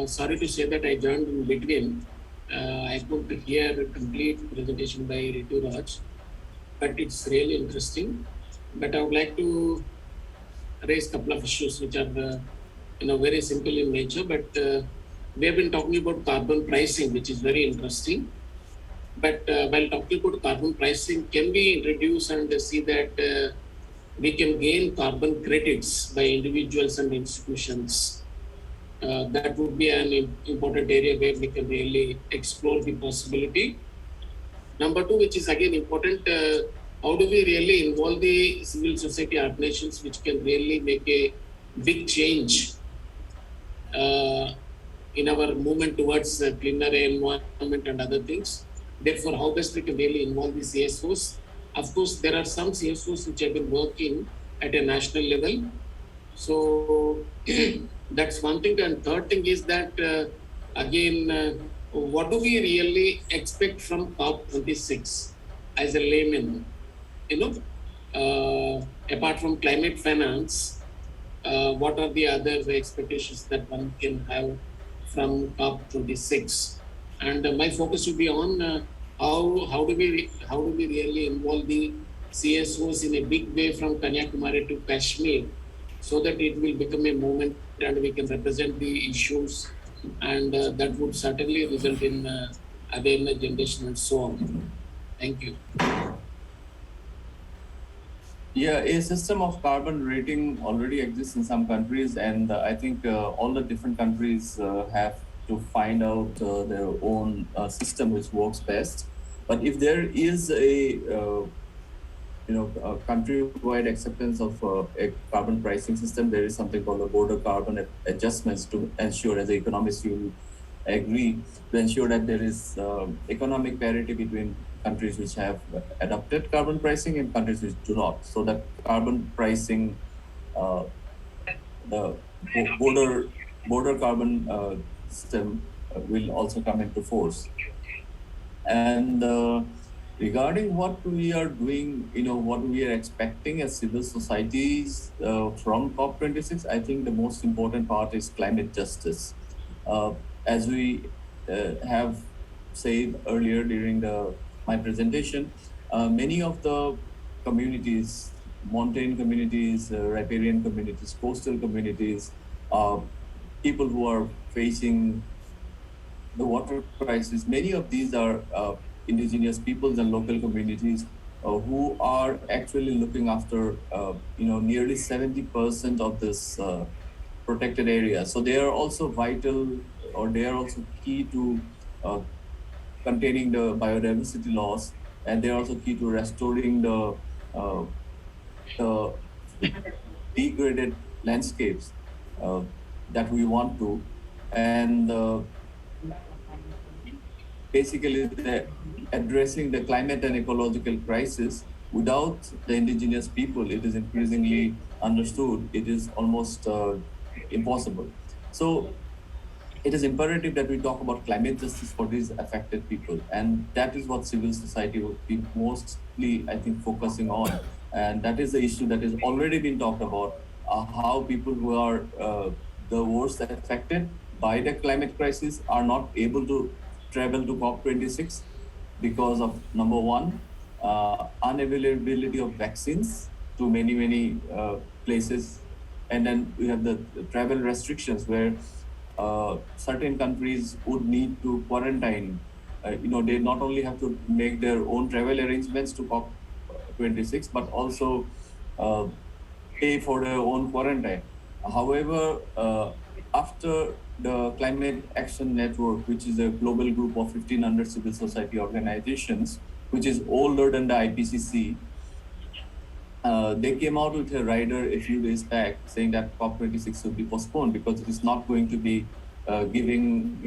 Sorry to say that I joined in between. I could hear a complete presentation by Rituraj, but it's really interesting. But I would like to raise a couple of issues which are very simple in nature, but we have been talking about carbon pricing, which is very interesting. But while talking about carbon pricing, can we introduce and see that we can gain carbon credits by individuals and institutions? That would be an important area where we can really explore the possibility. Number two, which is again important, how do we really involve the civil society organizations which can really make a big change in our movement towards cleaner environment and other things? Therefore, how best we can really involve the CSOs? Of course, there are some CSOs which have been working at a national level. So That's one thing. And third thing is that, what do we really expect from COP26 as a layman? Apart from climate finance, what are the other expectations that one can have from COP26? And my focus will be on how do we really involve the CSOs in a big way from Kanyakumari to Kashmir, so that it will become a movement and we can represent the issues, and that would certainly result in awareness generation and so on. Thank you. Yeah, a system of carbon rating already exists in some countries, and I think all the different countries have to find out their own system which works best. But if there is a country-wide acceptance of a carbon pricing system, there is something called the border carbon adjustments to ensure, as the economists will agree, to ensure that there is economic parity between countries which have adopted carbon pricing and countries which do not. So that carbon pricing, the border carbon system will also come into force. And regarding what we are doing, what we are expecting as civil societies from COP26, I think the most important part is climate justice. As we have said earlier during my presentation, many of the communities, mountain communities, riparian communities, coastal communities, people who are facing the water crisis, many of these are indigenous peoples and local communities who are actually looking after nearly 70% of this protected area. So they are also vital, or they are also key to containing the biodiversity loss, and they are also key to restoring the degraded landscapes that we want to. And basically addressing the climate and ecological crisis without the indigenous people, it is increasingly understood, it is almost impossible. So it is imperative that we talk about climate justice for these affected people. And that is what civil society will be mostly, I think, focusing on. And that is the issue that has already been talked about, how people who are the worst affected by the climate crisis are not able to travel to COP26 because of, number one, unavailability of vaccines to many places. And then we have the travel restrictions where certain countries would need to quarantine. They not only have to make their own travel arrangements to COP26, but also pay for their own quarantine. However, after the Climate Action Network, which is a global group of 1,500 civil society organizations, which is older than the IPCC, they came out with a rider a few days back saying that COP26 should be postponed because it is not going to be giving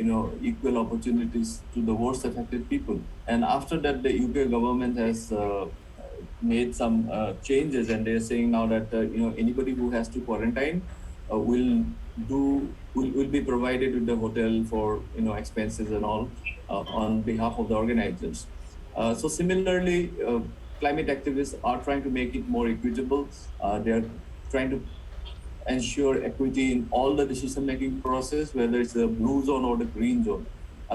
equal opportunities to the worst affected people. And after that, the UK government has made some changes, and they're saying now that anybody who has to quarantine will be provided with the hotel for expenses and all on behalf of the organizers. So similarly, climate activists are trying to make it more equitable. They are trying to ensure equity in all the decision-making process, whether it's the blue zone or the green zone,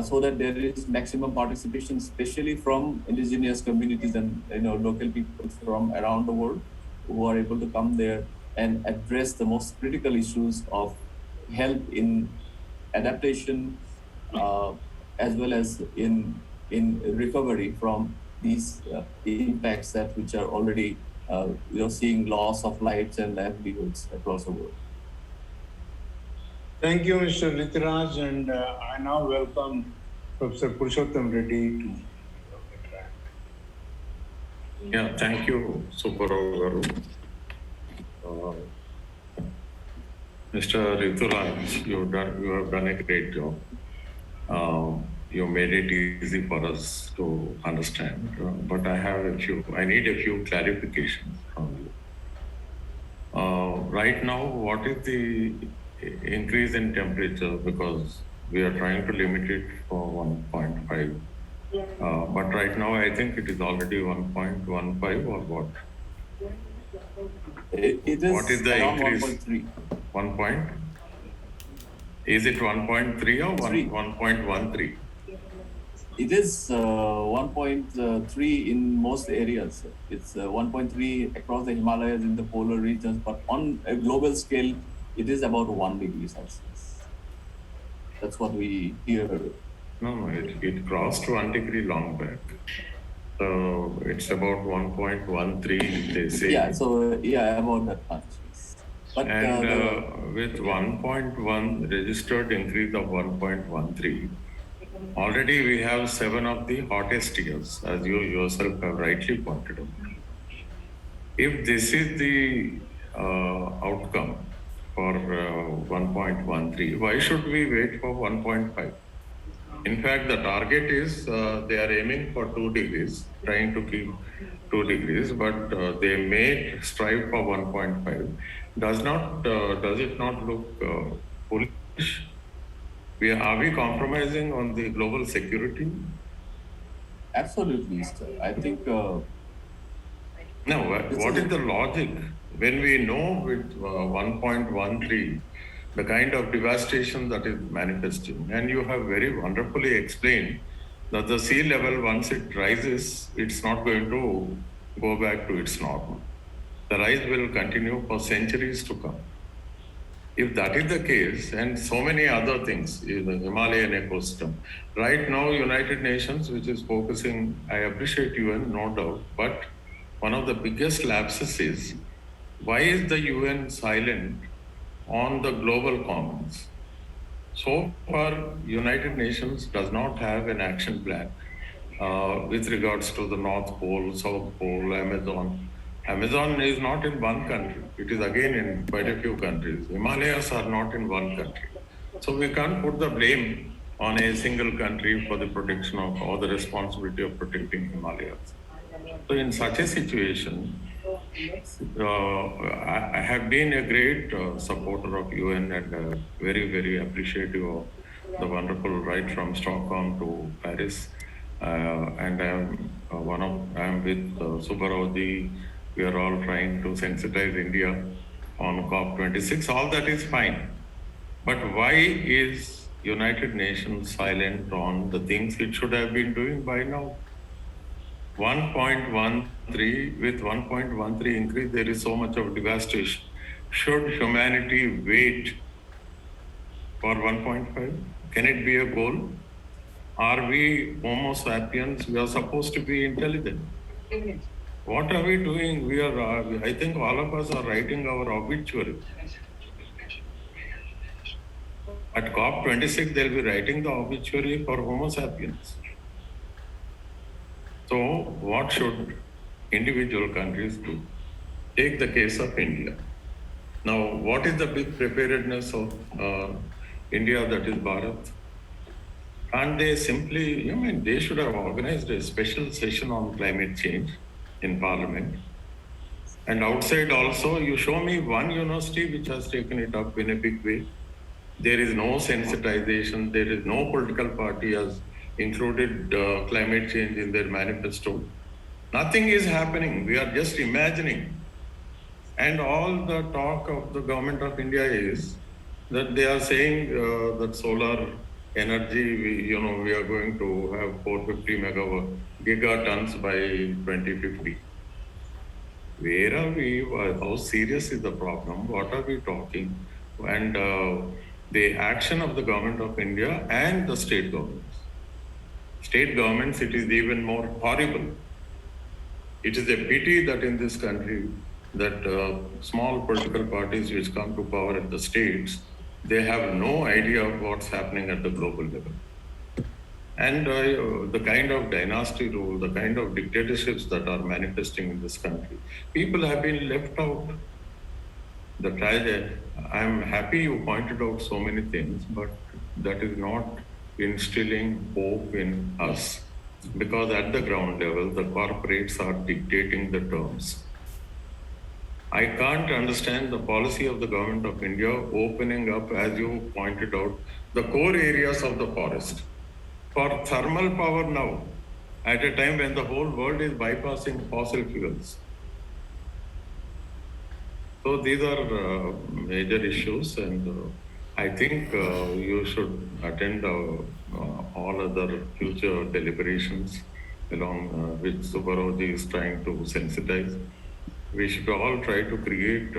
so that there is maximum participation, especially from indigenous communities and local people from around the world who are able to come there and address the most critical issues of help in adaptation, as well as in recovery from these impacts which are already seeing loss of lives and livelihoods across the world. Thank you, Mr. Rituraj, and I now welcome Professor Purushotham Reddy to interact. Yeah, thank you, Subba garu. Mr. Rituraj, you have done a great job. You made it easy for us to understand, but I need a few clarifications from you. Right now, what is the increase in temperature because we are trying to limit it for 1.5. But right now, I think it is already 1.15 or what? It is, What is the around increase? 1.3. 1 point? Is it 1.3 or 1.13? It is 1.3 in most areas. It's 1.3 across the Himalayas in the polar regions, but on a global scale, it is about 1 degree Celsius. That's what we hear. No, it crossed 1 degree long back. So it's about 1.13, they say. Yeah, so yeah, about that much. Yes. But And with 1.1 registered increase of 1.13, already we have 7 of the hottest years, as you yourself have rightly pointed out. If this is the outcome for 1.13, why should we wait for 1.5? In fact, the target is they are aiming for 2 degrees, trying to keep 2 degrees, but they may strive for 1.5. Does it not look foolish? Are we compromising on the global security? absolutely, sir. I think. No, what is the logic? When we know with 1.13, the kind of devastation that is manifesting, and you have very wonderfully explained that the sea level, once it rises, it's not going to go back to its normal. The rise will continue for centuries to come. If that is the case, and so many other things in the Himalayan ecosystem, right now, United Nations, which is focusing, I appreciate UN, no doubt, but one of the biggest lapses is, why is the UN silent on the global commons? So far, United Nations does not have an action plan with regards to the North Pole, South Pole, Amazon. Amazon is not in one country. It is again in quite a few countries. Himalayas are not in one country. So we can't put the blame on a single country for the protection of, or the responsibility of protecting Himalayas. So in such a situation, I have been a great supporter of UN and very, very appreciative of the wonderful ride from Stockholm to Paris. And I'm with Subba. We are all trying to sensitize India on COP26. All that is fine. But why is United Nations silent on the things it should have been doing by now? 1.13, with 1.13 increase, there is so much of devastation. Should humanity wait for 1.5? Can it be a goal? Are we Homo sapiens? We are supposed to be intelligent. What are we doing? I think all of us are writing our obituary. At COP26, they'll be writing the obituary for Homo sapiens. So what should individual countries do? Take the case of India. Now, what is the big preparedness of India, that is Bharat? And they simply, they should have organized a special session on climate change in Parliament. And outside also, you show me one university which has taken it up in a big way. There is no sensitization. There is no political party has included climate change in their manifesto. Nothing is happening. We are just imagining. And all the talk of the government of India is that they are saying that solar energy, we are going to have 450 gigatons by 2050. Where are we? How serious is the problem? What are we talking? And the action of the government of India and the state governments. State governments, it is even more horrible. It is a pity that in this country, that small political parties which come to power at the states, they have no idea of what's happening at the global level. And the kind of dynasty rule, the kind of dictatorships that are manifesting in this country, people have been left out. I'm happy you pointed out so many things, but that is not instilling hope in us, because at the ground level, the corporates are dictating the terms. I can't understand the policy of the government of India opening up, as you pointed out, the core areas of the forest for thermal power now, at a time when the whole world is bypassing fossil fuels. So these are major issues, and I think you should attend all other future deliberations along which Subba is trying to sensitize. We should all try to create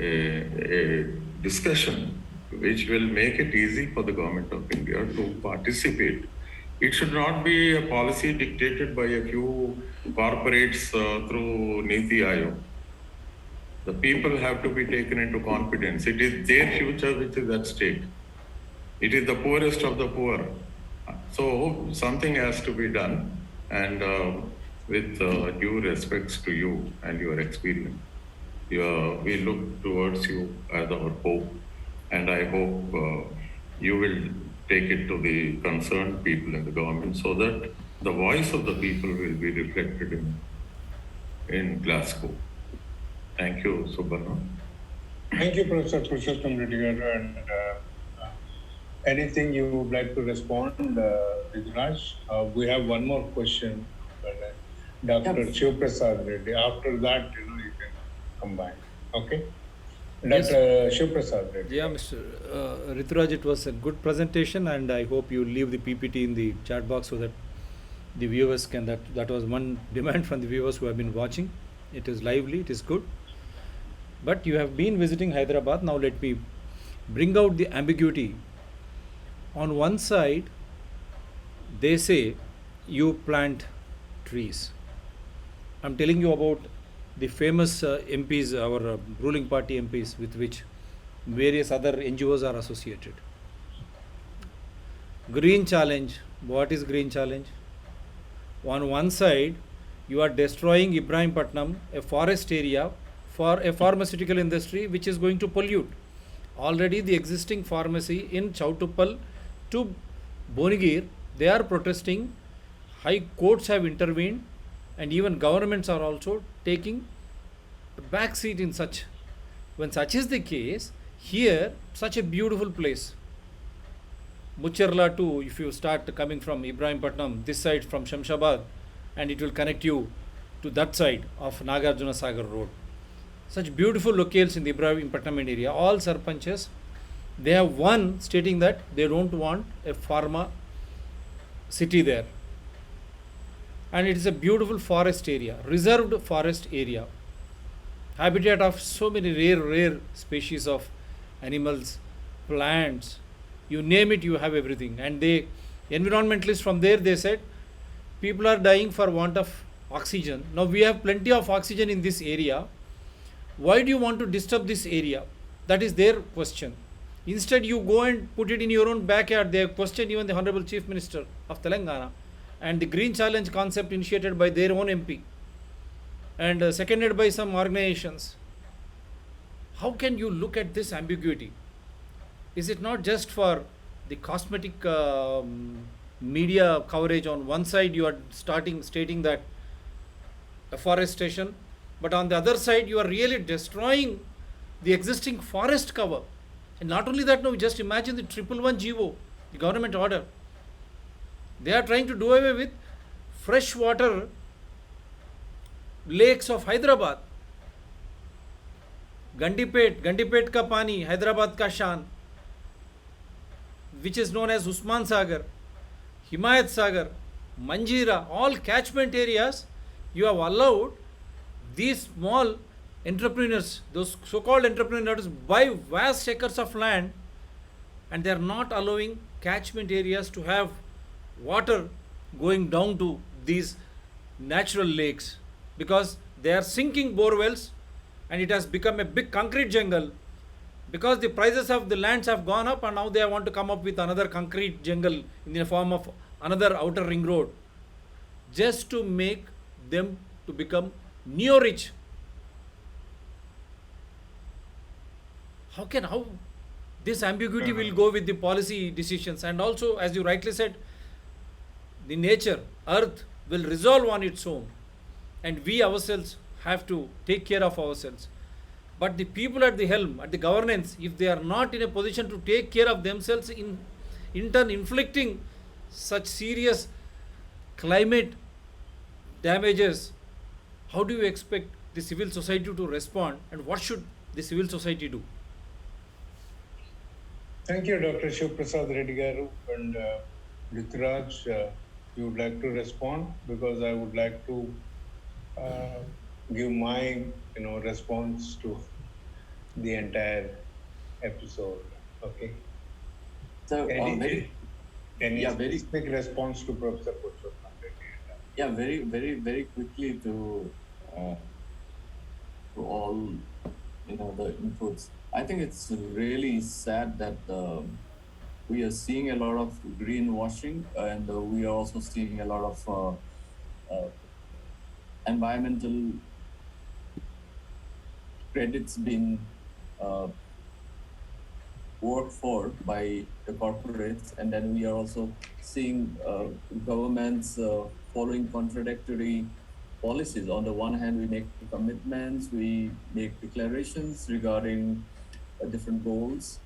a discussion which will make it easy for the government of India to participate. It should not be a policy dictated by a few corporates through Niti Aayog. The people have to be taken into confidence. It is their future which is at stake. It is the poorest of the poor. So something has to be done, and with due respects to you and your experience, we look towards you as our hope, and I hope you will take it to the concerned people in the government so that the voice of the people will be reflected in Glasgow. Thank you, Subba. Thank you, Professor Purushotham Reddy. And anything you would like to respond, Rituraj? We have one more question, Dr. Shiv Prasad Reddy. After that, you can combine. Okay? Yes. Dr. Shiv Prasad Reddy. Yeah, Mr. Rituraj, it was a good presentation, and I hope you leave the PPT in the chat box so that the viewers can, that was one demand from the viewers who have been watching. It is lively, it is good. But you have been visiting Hyderabad. Now let me bring out the ambiguity. On one side, they say you plant trees. I'm telling you about the famous MPs, our ruling party MPs, with which various other NGOs are associated. Green challenge. What is green challenge? On one side, you are destroying Ibrahimpatnam, a forest area, for a pharmaceutical industry which is going to pollute. Already the existing pharmacy in Chautuppal to Bonigir, they are protesting. High courts have intervened, and even governments are also taking a back seat in such. When such is the case, here, such a beautiful place. Mucherla too, if you start coming from Ibrahimpatnam, this side from Shamshabad, and it will connect you to that side of Nagarjuna Sagar Road. Such beautiful locales in the Ibrahimpatnam area. All sarpanches, they have one stating that they don't want a pharma city there. And it is a beautiful forest area, reserved forest area. Habitat of so many rare species of animals, plants, you name it, you have everything. And they, environmentalists from there, they said, people are dying for want of oxygen. Now we have plenty of oxygen in this area. Why do you want to disturb this area? That is their question. Instead, you go and put it in your own backyard. They have questioned even the Honorable Chief Minister of Telangana, and the Green Challenge concept initiated by their own MP and seconded by some organizations. How can you look at this ambiguity? Is it not just for the cosmetic media coverage? On one side, you are stating that afforestation, but on the other side, you are really destroying the existing forest cover. And not only that, no, just imagine the 111 GO, the government order. They are trying to do away with freshwater lakes of Hyderabad. Gandipet ka pani, Hyderabad ka shan, which is known as Usman Sagar, Himayat Sagar, Manjira, all catchment areas. You have allowed these small entrepreneurs, those so-called entrepreneurs, buy vast acres of land, and they are not allowing catchment areas to have water going down to these natural lakes, because they are sinking bore wells, and it has become a big concrete jungle, because the prices of the lands have gone up, and now they want to come up with another concrete jungle in the form of another outer ring road, just to make them to become neo-rich. How this ambiguity will go with the policy decisions? And also, as you rightly said, the nature, earth will resolve on its own, and we ourselves have to take care of ourselves. But the people at the helm, at the governance, if they are not in a position to take care of themselves, in turn inflicting such serious climate damages, how do you expect the civil society to respond, and what should the civil society do? Thank you, Dr. Shiv Prasad Reddy Garu. And Rituraj, you would like to respond, because I would like to give my response to the entire episode. Okay. So Any yeah, very specific response to Professor Purushotham Reddy? yeah, very quickly to all the inputs. I think it's really sad that we are seeing a lot of greenwashing, and we are also seeing a lot of environmental credits being worked for by the corporates, and then we are also seeing governments following contradictory policies. On the one hand, we make commitments, we make declarations regarding different goals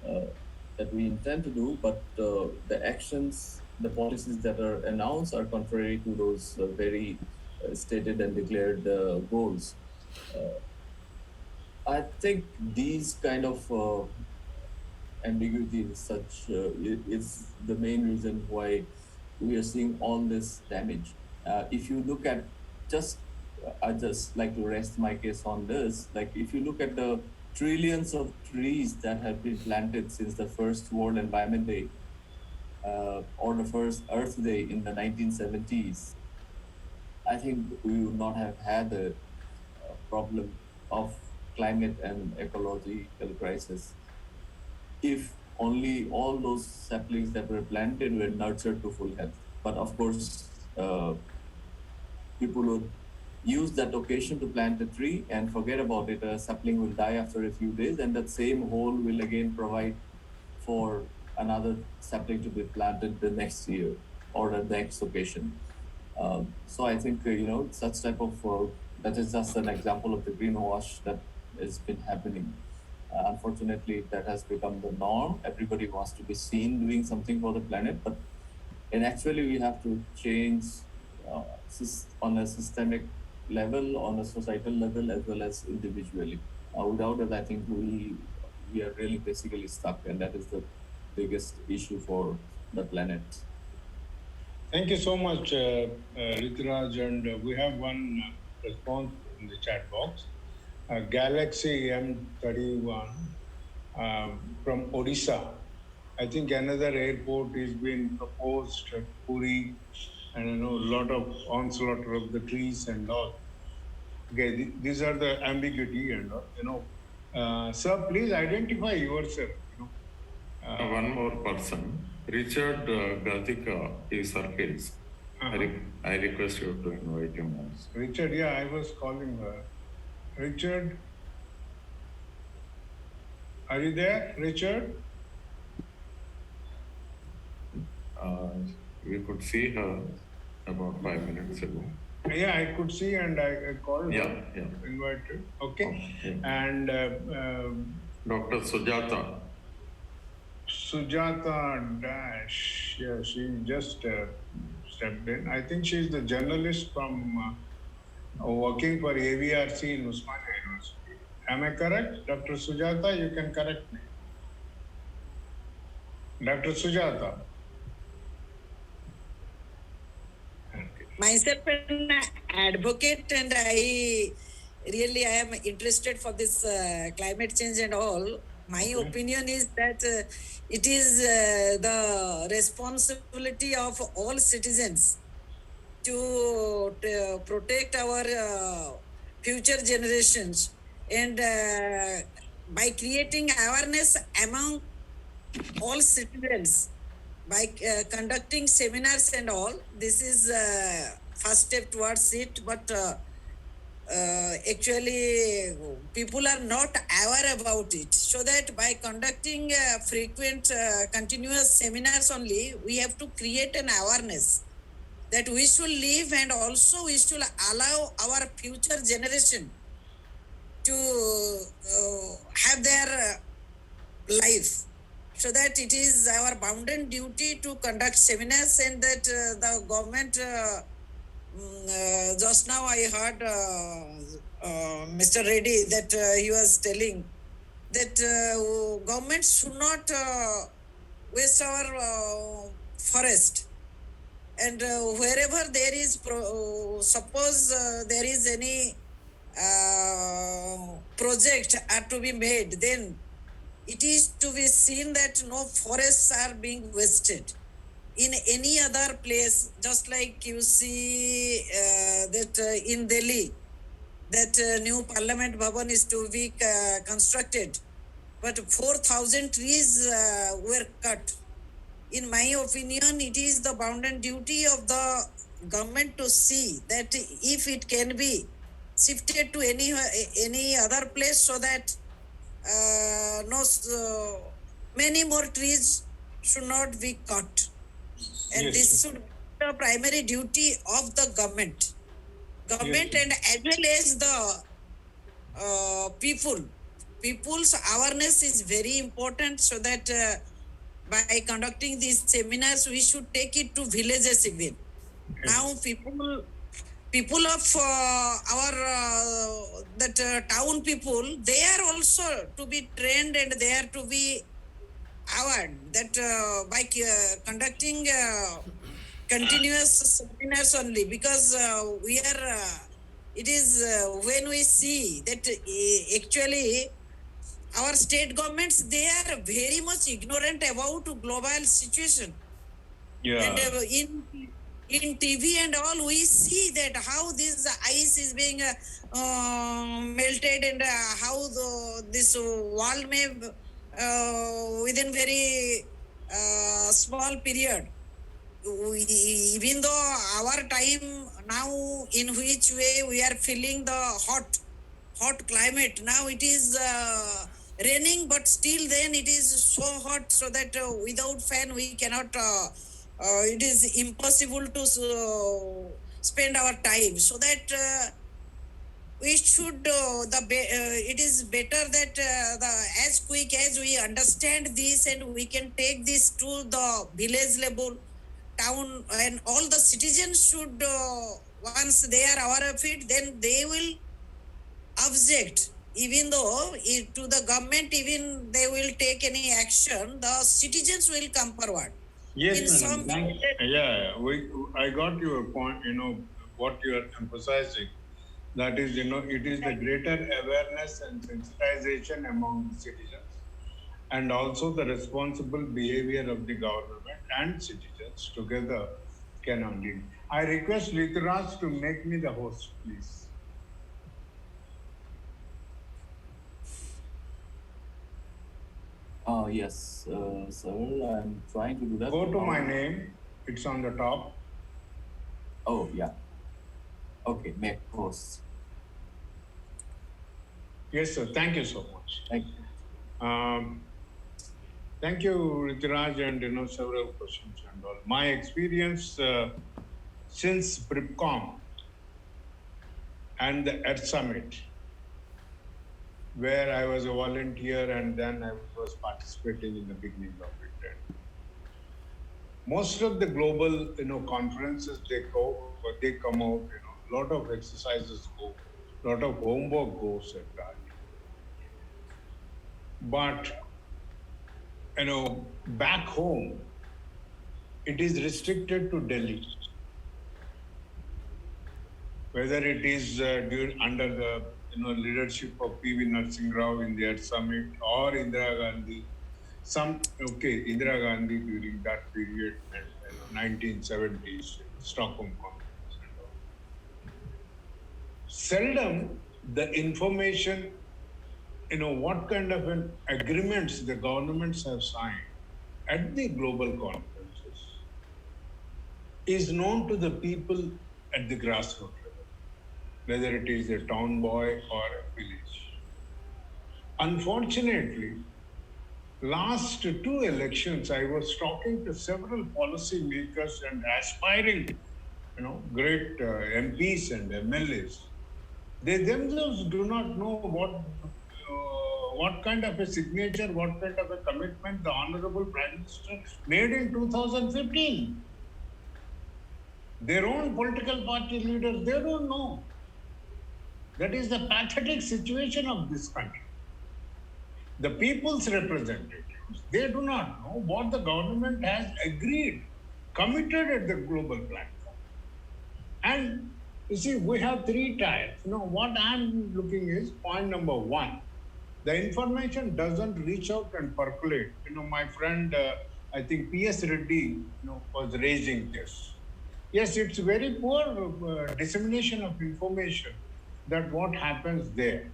that we intend to do, but the actions, the policies that are announced are contrary to those very stated and declared goals. I think these kind of ambiguity is the main reason why we are seeing all this damage. If you look at I just like to rest my case on this. Like, if you look at the trillions of trees that have been planted since the first World Environment Day or the first Earth Day in the 1970s, I think we would not have had a problem of climate and ecological crisis if only all those saplings that were planted were nurtured to full health. But of course, people would use that occasion to plant a tree and forget about it. A sapling will die after a few days, and that same hole will again provide for another sapling to be planted the next year or the next occasion. So I think, such type of, that is just an example of the greenwash that has been happening. Unfortunately, that has become the norm. Everybody wants to be seen doing something for the planet, but actually we have to change on a systemic level, on a societal level, as well as individually. Without that, I think we are really basically stuck, and that is the biggest issue for the planet. Thank you so much, Rituraj. And we have one response in the chat box. Galaxy M31 from Odisha. I think another airport is being proposed at Puri, and a lot of onslaught of the trees and all. Okay, these are the ambiguity and all. Sir, please identify yourself. One more person, Richard Gathika is surfaced. I request you to invite him also. Richard, yeah, I was calling her. Richard, are you there, Richard? We could see her about 5 minutes ago. Yeah, I could see, and I called her, Yeah. invited. Okay. Yeah. And Dr. Sujata. Sujata Dash, yeah, she just stepped in. I think she's the journalist from working for AVRC in Usmania University. Am I correct? Dr. Sujata, you can correct me. Dr. Sujata. Myself an advocate, and I am interested for this climate change and all. My opinion is that it is the responsibility of all citizens to protect our future generations, and by creating awareness among all citizens, by conducting seminars and all. This is first step towards it, but actually people are not aware about it. So that by conducting frequent continuous seminars only, we have to create an awareness that we should live and also we should allow our future generation to have their life, so that it is our bounden duty to conduct seminars, and that the government just now I heard Mr. Reddy that he was telling that government should not waste our forest, and wherever there is suppose there is any project are to be made, then it is to be seen that no forests are being wasted in any other place. Just like you see that in Delhi, that new Parliament Bhavan is to be constructed, but 4,000 trees were cut. In my opinion, it is the bounden duty of the government to see that if it can be shifted to any other place, so that many more trees should not be cut. And Yes, this should be the primary duty of the government. Government Yes. and as well as the people. People's awareness is very important, so that by conducting these seminars, we should take it to villages even. Now people of our town people, they are also to be trained and they are to be aware that by conducting continuous seminars only, because we are it is when we see that actually our state governments, they are very much ignorant about global situation. Yeah. And in TV and all, we see that how this ice is being melted, and how this wall may within very small period. Even though our time now, in which way we are feeling the hot climate, now it is raining, but still then it is so hot, so that without fan we cannot it is impossible to spend our time. So that we should it is better that as quick as we understand this, and we can take this to the village level, town, and all the citizens should once they are aware of it, then they will object. Even though to the government, even they will take any action, the citizens will come forward. Yes, In madam. some Thanks. Yeah, I got your point, what you are emphasizing. That is, it is the greater awareness and sensitization among the citizens, and also the responsible behavior of the government and citizens together can only. I request Rituraj to make me the host, please. Yes, sir, I'm trying to do that. Go to my name, it's on the top. Oh, yeah. Okay, make host. Yes, sir. Thank you so much. Thank you. Thank you, Rituraj, and several questions and all. My experience since PRIPCOM and the Earth Summit, where I was a volunteer and then I was participating in the beginning of it. And most of the global, conferences, they come out, a lot of exercises go, a lot of homework goes at that. But, back home, it is restricted to Delhi. Whether it is under the leadership of P.V. Narasimha Rao in the Earth Summit, or Indira Gandhi, Indira Gandhi during that period, 1970s, Stockholm Conference and all. Seldom the information, what kind of an agreements the governments have signed at the global conferences is known to the people at the grassroots level, whether it is a town boy or a village. Unfortunately, last 2 elections, I was talking to several policy makers and aspiring great MPs and MLAs, they themselves do not know what kind of a signature, what kind of a commitment the Honorable Prime Minister made in 2015. Their own political party leaders, they don't know. That is the pathetic situation of this country. The people's representatives, they do not know what the government has agreed, committed at the global platform. And you see, we have three tiers. What I'm looking is point number one. The information doesn't reach out and percolate. My friend, I think P.S. Reddy, was raising this. Yes, it's very poor dissemination of information that what happens there.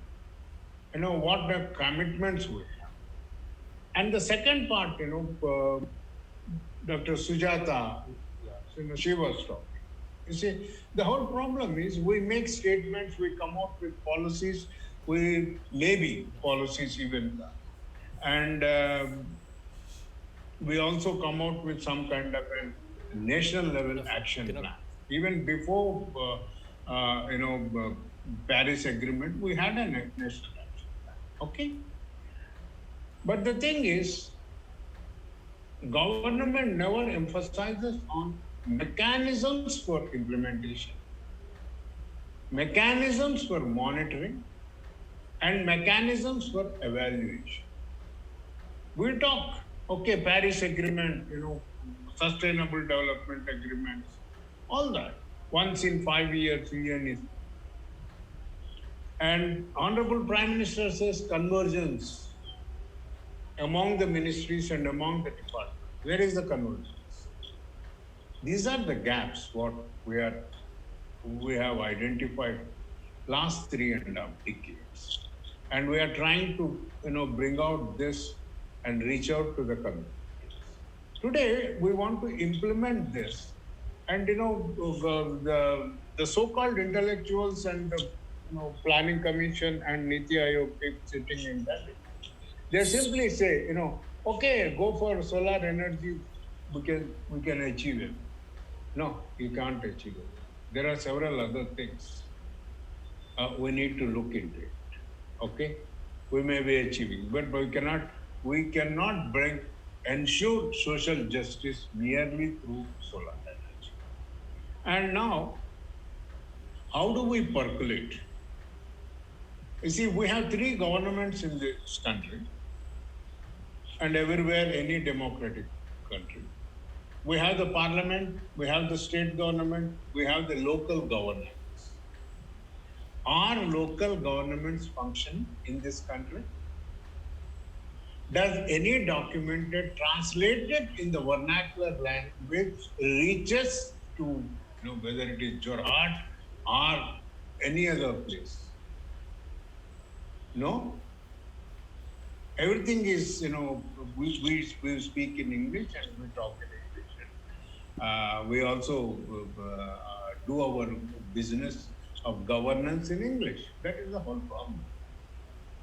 What the commitments we have. And the second part, Dr. Sujata, she was talking. You see, the whole problem is we make statements, we come out with policies, we maybe policies even, and we also come out with some kind of a national level action plan. Even before, Paris Agreement, we had a national action plan. Okay, but the thing is, government never emphasizes on mechanisms for implementation, mechanisms for monitoring, and mechanisms for evaluation. We talk, okay, Paris Agreement, Sustainable Development Agreements, all that. Once in 5 years, UN is. And Honorable Prime Minister says convergence among the ministries and among the departments. Where is the convergence? These are the gaps what we have identified last 3.5 decades. And we are trying to bring out this and reach out to the community. Today, we want to implement this. And the so-called intellectuals and the Planning Commission and Niti Aayog keep sitting in that. They simply say, okay, go for solar energy, we can achieve it. No, you can't achieve it. There are several other things. We need to look into it. Okay? We may be achieving, but we cannot ensure social justice merely through solar energy. And now, how do we percolate? You see, we have 3 governments in this country, and everywhere, any democratic country. We have the parliament, we have the state government, we have the local governments. Are local governments function in this country? Does any document translated in the vernacular language reaches to whether it is Jorhat or any other place? No? Everything is, we speak in English and we talk in English. We also do our business of governance in English. That is the whole problem.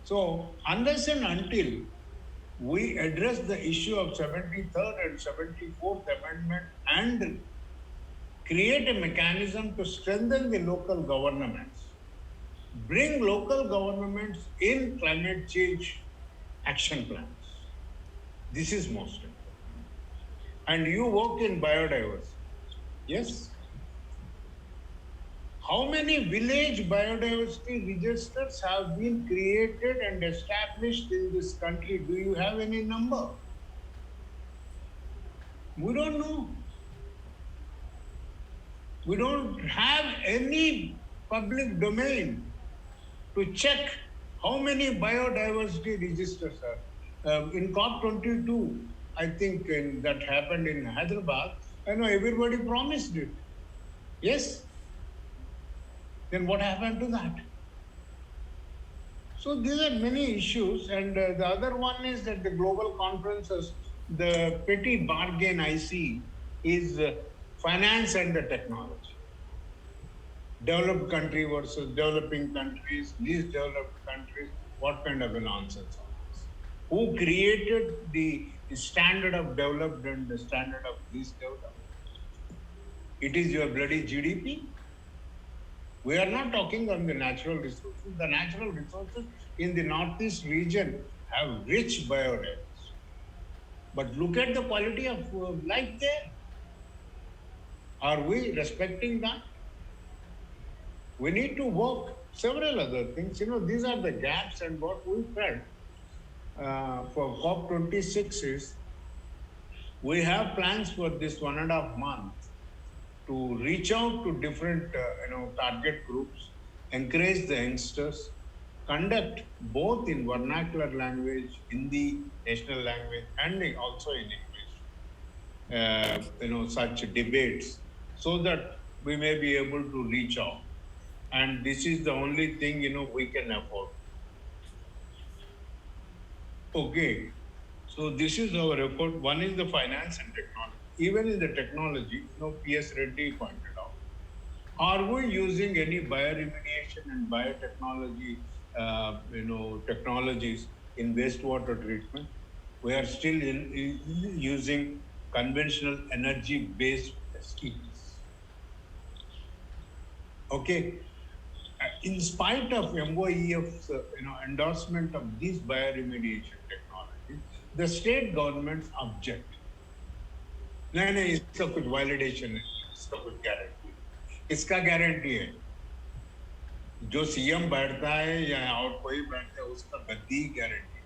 So, unless and until we address the issue of 73rd and 74th Amendment and create a mechanism to strengthen the local governments, bring local governments in climate change action plans. This is most important. And you work in biodiversity. Yes? How many village biodiversity registers have been created and established in this country? Do you have any number? We don't know. We don't have any public domain to check how many biodiversity registers are. In COP22, I think that happened in Hyderabad, I know everybody promised it. Yes? Then what happened to that? So these are many issues, and the other one is that the global conferences, the petty bargain I see is finance and the technology. Developed country versus developing countries, least developed countries, what kind of a nonsense are this? Who created the standard of developed and the standard of least developed? It is your bloody GDP. We are not talking on the natural resources. The natural resources in the Northeast region have rich bioreserves. But look at the quality of life there. Are we respecting that? We need to work several other things. These are the gaps, and what we felt for COP26 is we have plans for this 1.5 months to reach out to different, target groups, encourage the youngsters, conduct both in vernacular language, Hindi, national language, and also in English, such debates, so that we may be able to reach out. And this is the only thing, we can afford. Okay. So this is our effort. One is the finance and technology. Even in the technology, P.S. Reddy pointed out, are we using any bioremediation and biotechnology, technologies in wastewater treatment? We are still using conventional energy-based schemes. Okay. In spite of MOEF's endorsement of these bioremediation technologies, the state governments object. नहीं इसका कुछ validation है, इसका कुछ guarantee, इसका guarantee है. जो CM बैठता है या और कोई बैठता है उसका गद्दी guarantee.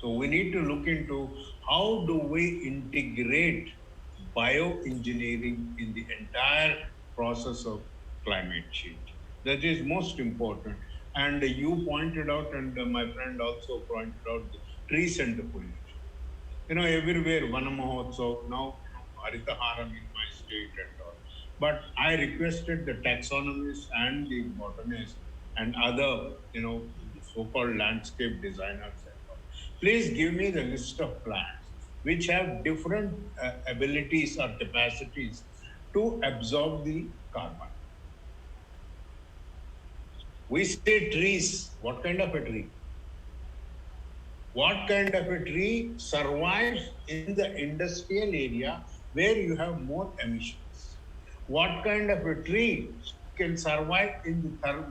So we need to look into how do we integrate bioengineering in the entire process of climate change. That is most important. And you pointed out, and my friend also pointed out, the trees and the pollution. Everywhere, Vana Mahotsav, now, Haritaharam in my state and all. But I requested the taxonomists and the botanists and other, so-called landscape designers and all. Please give me the list of plants which have different abilities or capacities to absorb the carbon. We say trees. What kind of a tree? What kind of a tree survives in the industrial area where you have more emissions? What kind of a tree can survive in the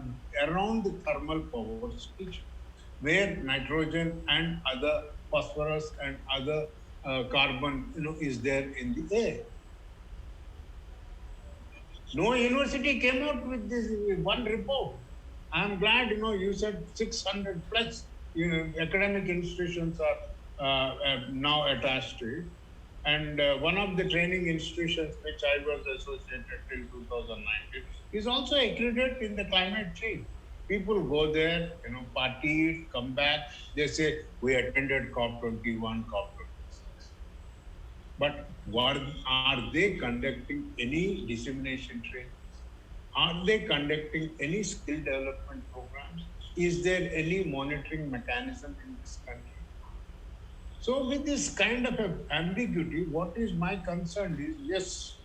around the thermal power station, where nitrogen and other phosphorus and other carbon, is there in the air? No university came out with this one report. I'm glad, you said 600 plus academic institutions are now attached to it. And one of the training institutions which I was associated till 2019 is also accredited in the climate change. People go there, party, come back. They say, we attended COP21, COP26. But are they conducting any dissemination training? Are they conducting any skill development programs? Is there any monitoring mechanism in this country? So with this kind of ambiguity, what is my concern is, yes,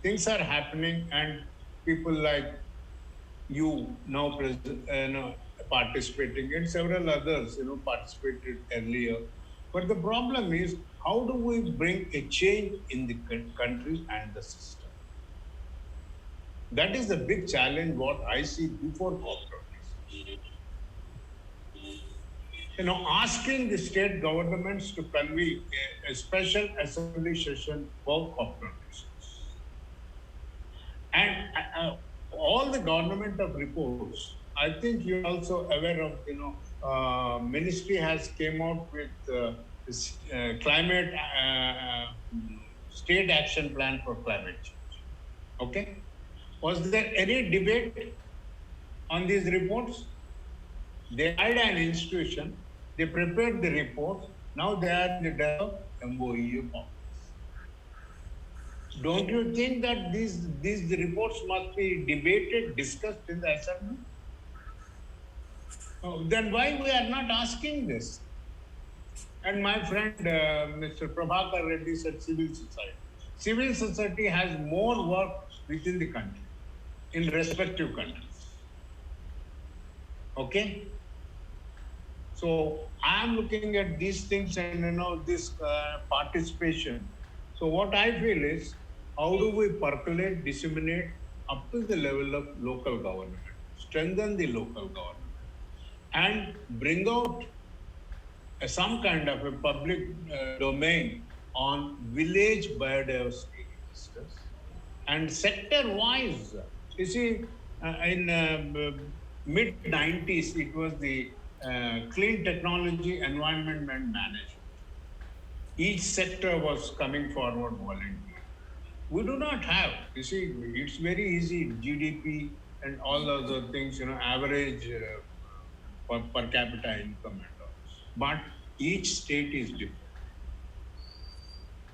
things are happening and people like you now participating and several others, participated earlier. But the problem is, how do we bring a change in the country and the system? That is the big challenge what I see before COP26. Asking the state governments to convene a special assembly session for COP26. And all the government of reports, I think you're also aware of, ministry has came out with this climate state action plan for climate change. Okay? Was there any debate on these reports? They hired an institution, they prepared the report, now they are in the death of MOEF office. Don't you think that these reports must be debated, discussed in the assembly? Then why we are not asking this? And my friend, Mr. Prabhakar Reddy said civil society. Civil society has more work within the country, in respective countries. Okay? So I'm looking at these things and this participation. So what I feel is how do we percolate, disseminate up to the level of local government, strengthen the local government, and bring out some kind of a public domain on village biodiversity registers and sector wise. You see, in mid 90s, it was the clean technology environment and management. Each sector was coming forward voluntarily. We do not have, you see, it's very easy, GDP and all other things, average per capita income and all. But each state is different.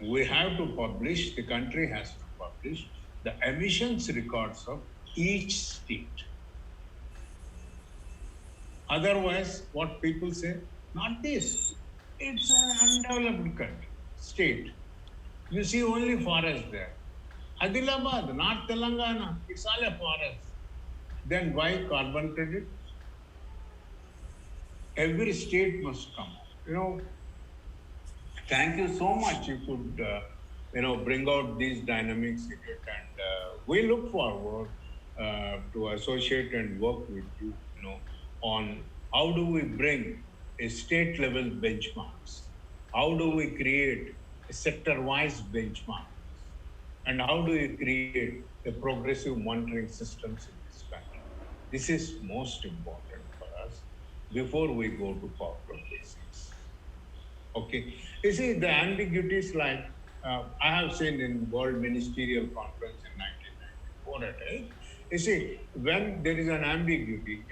We have to publish, the country has to publish the emissions records of each state. Otherwise, what people say, not this, it's an undeveloped country, state. You see only forest there. Adilabad, North Telangana, it's all a forest. Then why carbon credit? Every state must come. Thank you so much. You could, bring out these dynamics in it, and we look forward to associate and work with you, on how do we bring a state level benchmarks, how do we create a sector-wise benchmark, and how do we create a progressive monitoring systems in this country. This is most important for us before we go to COP26. Okay. You see, the ambiguities like I have seen in World Ministerial Conference in 1994, you see, when there is an ambiguity,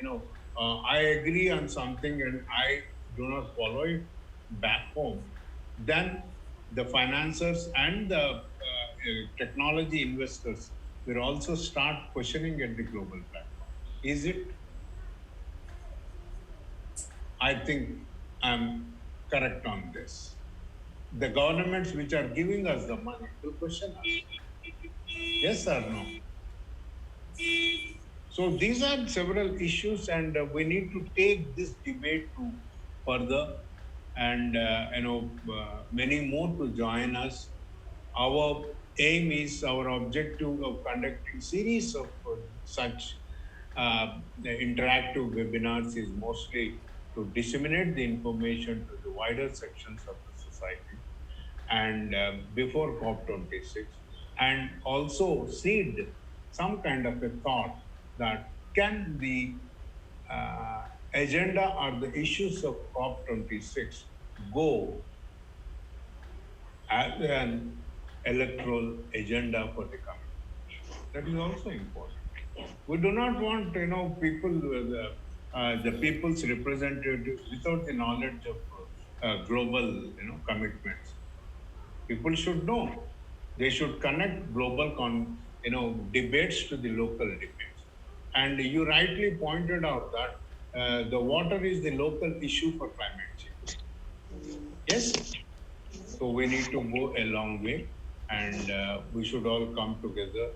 I agree on something and I do not follow it back home, then the financiers and the technology investors will also start questioning at the global platform. Is it? I think I'm correct on this. The governments which are giving us the money will question us. Yes or no? So these are several issues, and we need to take this debate to further, and many more to join us. Our aim is, our objective of conducting series of such interactive webinars is mostly to disseminate the information to the wider sections of the society, and before COP26, and also seed some kind of a thought that can the agenda or the issues of COP26 go as an electoral agenda for the coming election. That is also important. We do not want, people, the people's representatives without the knowledge of global, commitments. People should know. They should connect global, debates to the local debates. And you rightly pointed out that the water is the local issue for climate change. Yes? So we need to go a long way, and we should all come together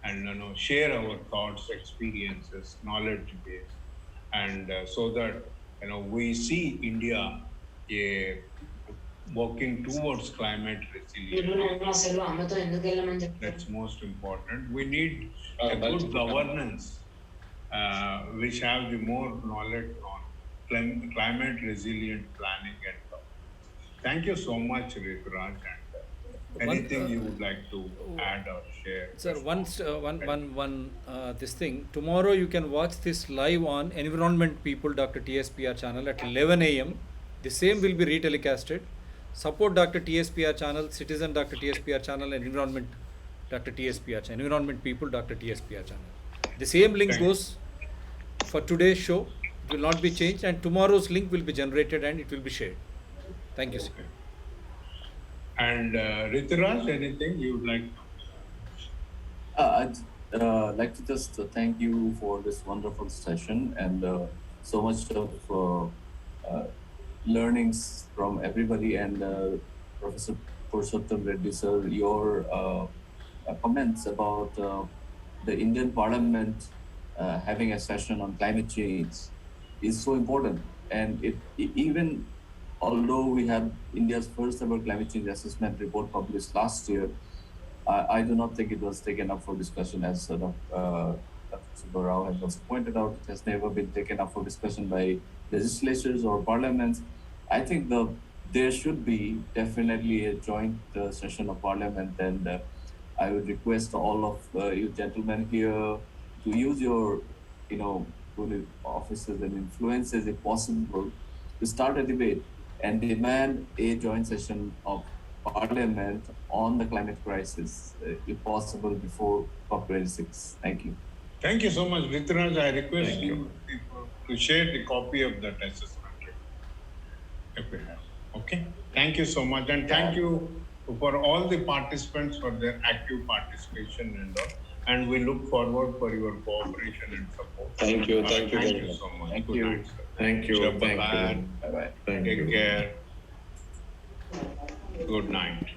and share our thoughts, experiences, knowledge base, and so that we see India working towards climate resilience. That's most important. We need a good governance which have the more knowledge on climate resilient planning and governance. Thank you so much, Rituraj, and anything you would like to add or share? Sir, this thing. Tomorrow you can watch this live on Environment People Dr. TSPR channel at 11 a.m. The same will be re-telecasted. Support Dr. TSPR channel, Citizen Dr. TSPR channel, and Environment Dr. TSPR channel, Environment People Dr. TSPR channel. The same link goes for today's show. It will not be changed, and tomorrow's link will be generated and it will be shared. Thank you, sir. And Rituraj, anything you would like? I'd like to just thank you for this wonderful session and so much of learnings from everybody, and Professor Purushotham Reddy sir, your comments about the Indian Parliament having a session on climate change is so important. And even although we had India's first ever climate change assessment report published last year, I do not think it was taken up for discussion as Dr. Subba has also pointed out. It has never been taken up for discussion by legislatures or parliaments. I think there should be definitely a joint session of parliament, and I would request all of you gentlemen here to use your, offices and influences, if possible, to start a debate and demand a joint session of Parliament on the climate crisis, if possible, before COP26. Thank you. Thank you so much, Rituraj. I request you to share the copy of that assessment if we have. Okay. Thank you so much, and thank you for all the participants for their active participation and all. And we look forward for your cooperation and support. Thank you. Thank you so much. Thank Good you. night, sir. Thank you. Mr. Thank Bhagat, you. Bye bye. Thank Take you. care. Good night.